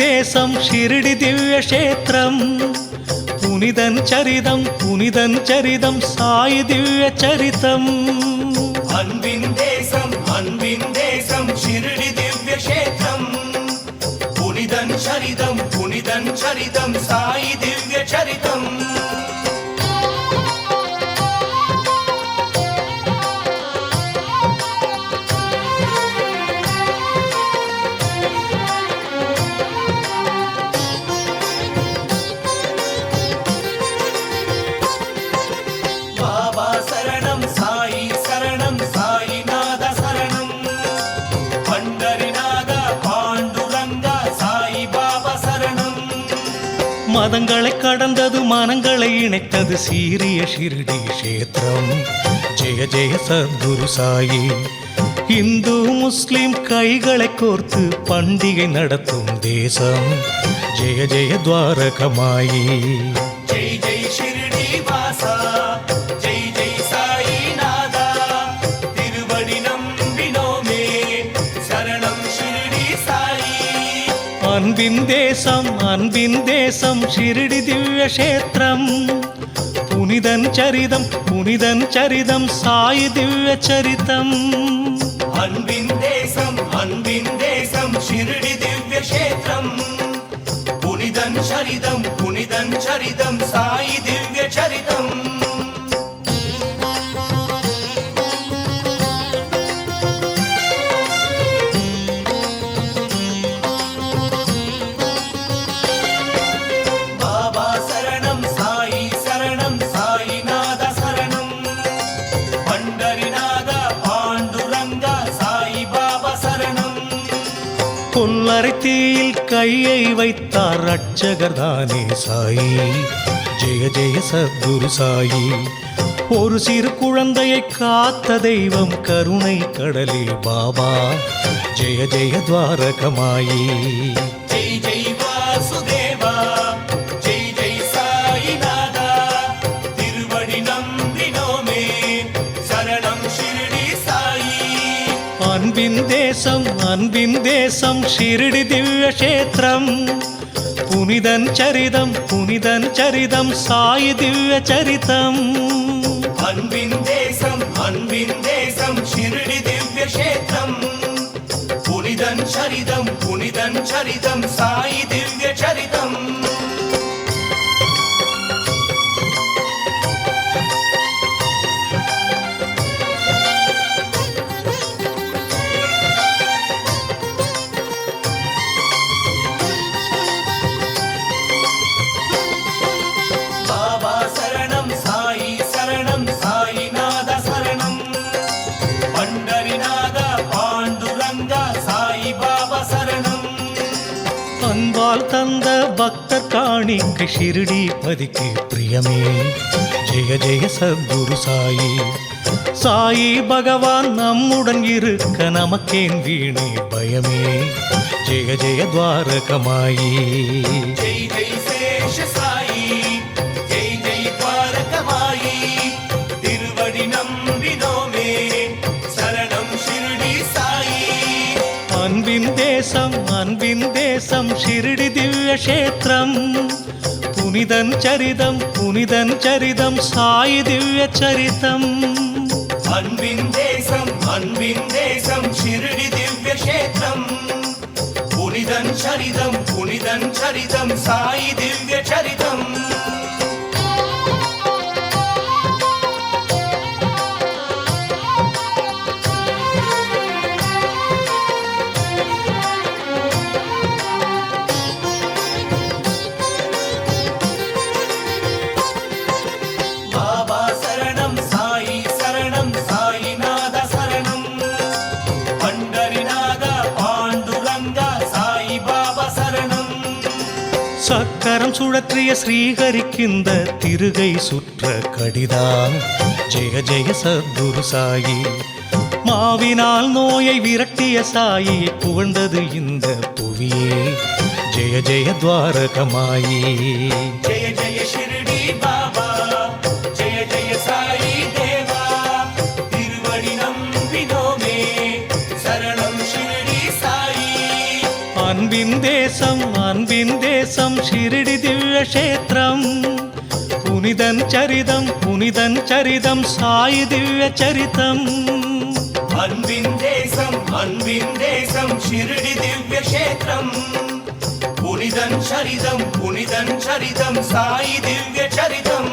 தேசம் ஷிரடி திவ்ய க்ஷேத்திரம். புனிதன் சரிதம் சாயி திவ்ய சரிதம். அன்பின் தேசம் शिरडी दिव्य क्षेत्रम पुनिदं चरितं साई दिव्य चरितम. बाबा शरणं साई नाथ शरणं पंडरीनाथ पांडुरंग साई बाबा शरणं. மதங்களை கடந்தது மனங்களை இணைத்தது சீரிய ஷிர்டி க்ஷேத்திரம். ஜெய ஜெய சத்குரு சாயி. இந்து முஸ்லிம் கைகளை கோர்த்து பண்டிகை நடத்தும் தேசம். ஜெய ஜெய துவாரகமாயி. ஜெய் ஜெய் ஷிர்டி வாசா, ஜெய் ஜெய் சாயிநாதா, திருவடி நம்பினோமே, சரணம் ஷிர்டி சாயி. அன்பின் தேசம் ஷிர்டி திவ்ய க்ஷேத்திரம். புனிதன் சரிதம் சாயி திவ்ய சரிதம். அன்பின் தேசம் ஷிர்டி திவ்ய க்ஷேத்திரம். புனிதன் சரிதம் சாயி திவ்ய சரிதம். பாபா சரணம் சாயி சரணம் சாயிநாத சரணம். பண்டரிநாத பாண்டுரங்கா சாயி பாபா சரணம். கொல்லறை தீயில் கையை வைத்தார் ரட்சகர் தானே சாயி. ஜெய ஜெய சத்குரு சாயி. ஒரு சிறு குழந்தையை காத்த தெய்வம் கருணை கடலில் பாபா. ஜெய ஜெய துவாரகமாயி. ஜெய் ஜெய் வாசுதேவா, ஜெய் ஜெய் சாயிநாதா, திருவடி நம்பினோமே, சரணம் ஷிர்டி சாயி. அன்பின் தேசம் ஷிர்டி திவ்ய க்ஷேத்திரம். புனிதன் சரிதம் சாயி திவ்ய சரிதம். அன்பின் தேசம் ஷிர்டி திவ்ய க்ஷேத்திரம். புனிதன் சரிதம் சாயி திவ்ய சரிதம். பாபா சரணம் சாயி சரணம் சாயிநாத சரணம். பண்டரிநாத பாண்டுரங்கா சாயி பாபா சரணம். அன்பால் தந்த பக்தர் காணிக்கு ஷிர்டி பதிக்கு பிரியமே. ஜெய ஜெய சத்குரு சாயி. சாயி பகவான் நம்முடன் இருக்க நமக்கேன் வீணே பயமே. ஜெய ஜெய துவாரகமாயி. ஜெய் ஜெய் சேஷ சாயி, ஜெய் ஜெய் துவாரகமாயி, திருவடி நம்பினோமே, சரணம் ஷிர்டி சாயி. அன்பின் தேசம் ஷிர்டி திவ்ய க்ஷேத்திரம். புனிதன் சரிதம் சாயி திவ்ய சரிதம். அன்பின் தேசம் ஷிர்டி திவ்ய க்ஷேத்திரம். புனிதன் சரிதம் சாயி திவ்ய சரிதம். பாபா சரணம் சாயி சரணம் சாயிநாத சரணம். பண்டரிநாத பாண்டுரங்கா சாயி பாபா சரணம். சக்கரம் சுழற்றிய ஸ்ரீஹரிக்கிந்த திருகை சுற்ற கடிதா. ஜெய ஜெய சத்குரு சாயி. மாவினால் நோயை விரட்டிய சாயி புகழ்ந்தது இந்த புவியே. ஜெய ஜெய துவாரகமாயி. ஜெய ஜெய ஷிர்டி பாபா, ஜெய ஜெய சாயி தேவா, திருவடி நம்பினோமே, சரணம் ஷிர்டி சாயி. அன்பின் தேசம் ஷிர்டி திவ்ய க்ஷேத்திரம். புனிதன் சரிதம் சாயி திவ்ய சரிதம். அன்பின் தேசம் ஷிர்டி திவ்ய க்ஷேத்திரம். புனிதன் சரிதம் சாயி திவ்ய சரிதம்.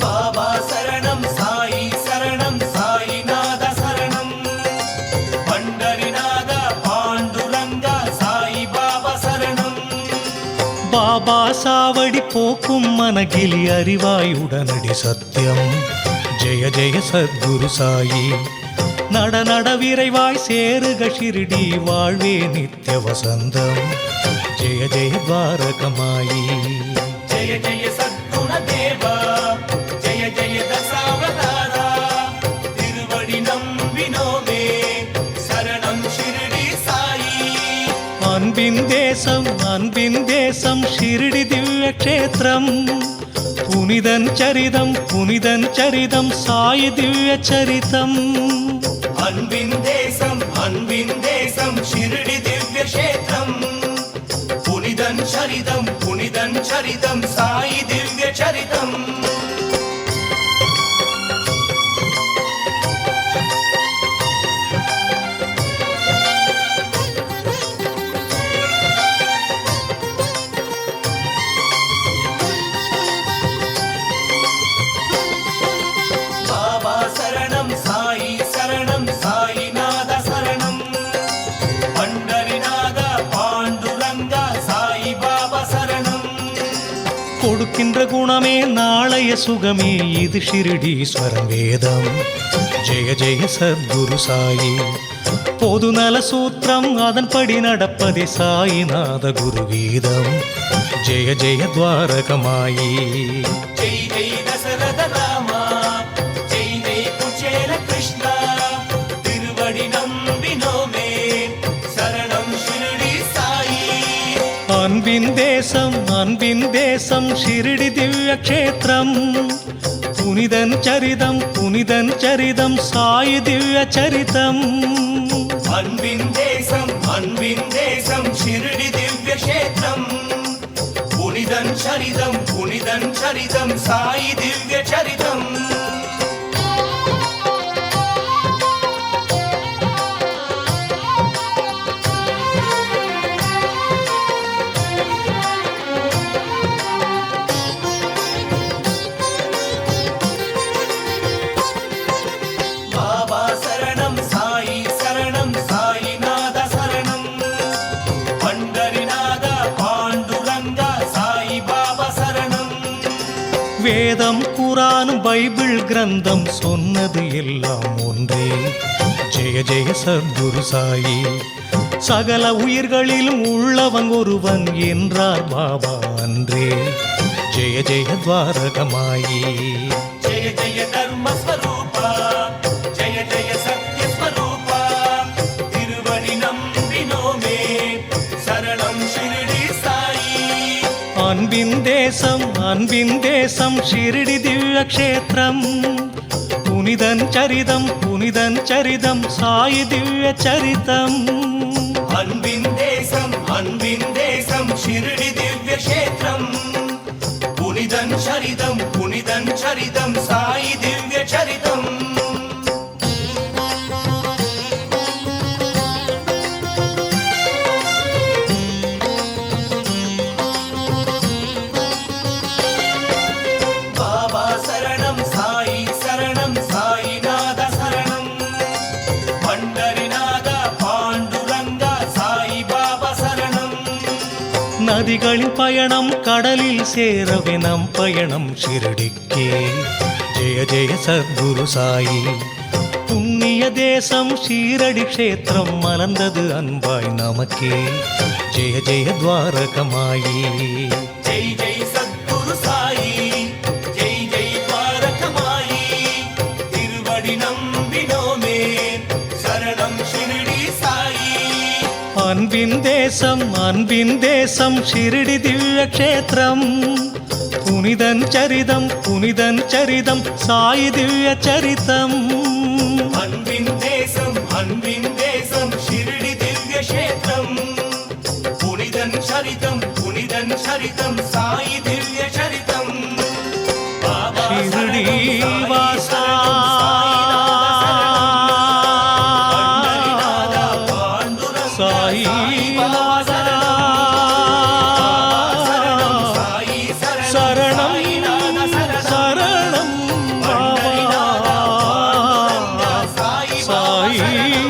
பாபா சரணம் சாயி சரணம் சாயிநாத சரணம். பண்டரிநாத பாண்டுரங்கா சாயி பாபா சரணம். பாபா சாவடி போக்கும் மனகிலி அறிவாய் உடனடி சத்தியம் ஜெய ஜெய சத்குரு சாயி நட நட விரைவாய் சேருக ஷிரடி வாழ்வே நித்ய வசந்தம் ஜெய ஜெய துவாரகமாயி ஜெய ஜெய சத்குண தேவா ஜெய ஜெய தசாவதாரா திருவடி நம்பினோமே சரணம் ஷிரடி சாயி அன்பின் தேசம் ஷிரடி திவ்ய க்ஷேத்திரம் புனிதன் சரிதம் சாயி திவ்ய சரிதம் அன்பின் தேசம் ஷிரடி திவ்ய க்ஷேத்திரம் புனிதன் சரிதம் சாயி திவ்ய சரிதம் கொடுக்கின்ற குணமே நாளைய சுகமே இது ஷிரடீஸ்வரன் வேதம் ஜெய ஜெய சத்குரு சாயி பொது நல சூத்திரம் அதன்படி நடப்பதே சாயிநாத குரு கீதம் ஜெய ஜெய துவாரகமாயி ஜெய் ஜெய் தசரத ராமா ஜெய் ஜெய் குச்சேல கிருஷ்ணா திருவடி நம்பினோமே சரணம் ஷிரடி சாயி அன்பின் தேசம் ஷிரடி திவ்ய க்ஷேத்திரம் புனிதன் சரிதம் சாயி திவ்ய சரிதம் அன்பின் தேசம் ஷிரடி திவ்ய க்ஷேத்திரம் புனிதன் சரிதம் சாயி திவ்ய சரிதம் வேதம் குரானும் பைபிள் கிரந்தம் சொன்னது எல்லாம் ஒன்றே ஜெய ஜெய சத்குரு சாயி சகல உயிர்களிலும் உள்ளவன் ஒருவன் என்றார் பாபா அன்றே ஜெய ஜெய துவாரகமாயி ஜெய ஜெய தர்மஸ்வரூபா ஜெய ஜெய சத்யஸ்வரூபா திருவடி நம்பினோமே சரணம் ஷிரடி சாயி அன்பின் தேசம் ஷிரடி திவ்ய க்ஷேத்திரம் புனிதன் சரிதம் சாயி திவ்ய சரிதம் அன்பின் தேசம் ஷிரடி திவ்ய க்ஷேத்திரம் புனிதன் சரிதம் சாயி திவ்ய சரிதம் நதிகளின் பயணம் கடலில் சேரவே நம் பயணம் ஷிரடிக்கே ஜெய ஜெய சத்குரு சாயி புண்ணிய தேசம் ஷீரடி க்ஷேத்திரம் மலர்ந்தது அன்பாய் நமக்கே ஜெய ஜெய துவாரகமாயி ஜெய் ஜெய் சத்குரு சாயி ஜெய் ஜெய் துவாரகமாயி திருவடி நம்பினோமே சரணம் ஷிரடி சாயி அன்பின் தேசம் ஷிரடி திவ்ய க்ஷேத்திரம் புனிதன் சரிதம் சாயி திவ்ய சரிதம் அன்பின் தேசம் ஷிரடி திவ்ய க்ஷேத்திரம் புனிதன் சரிதம் சாயி திவ்ய சரிதம் ஷிரடி வாசா சாயி சரணம் பாபா சாயி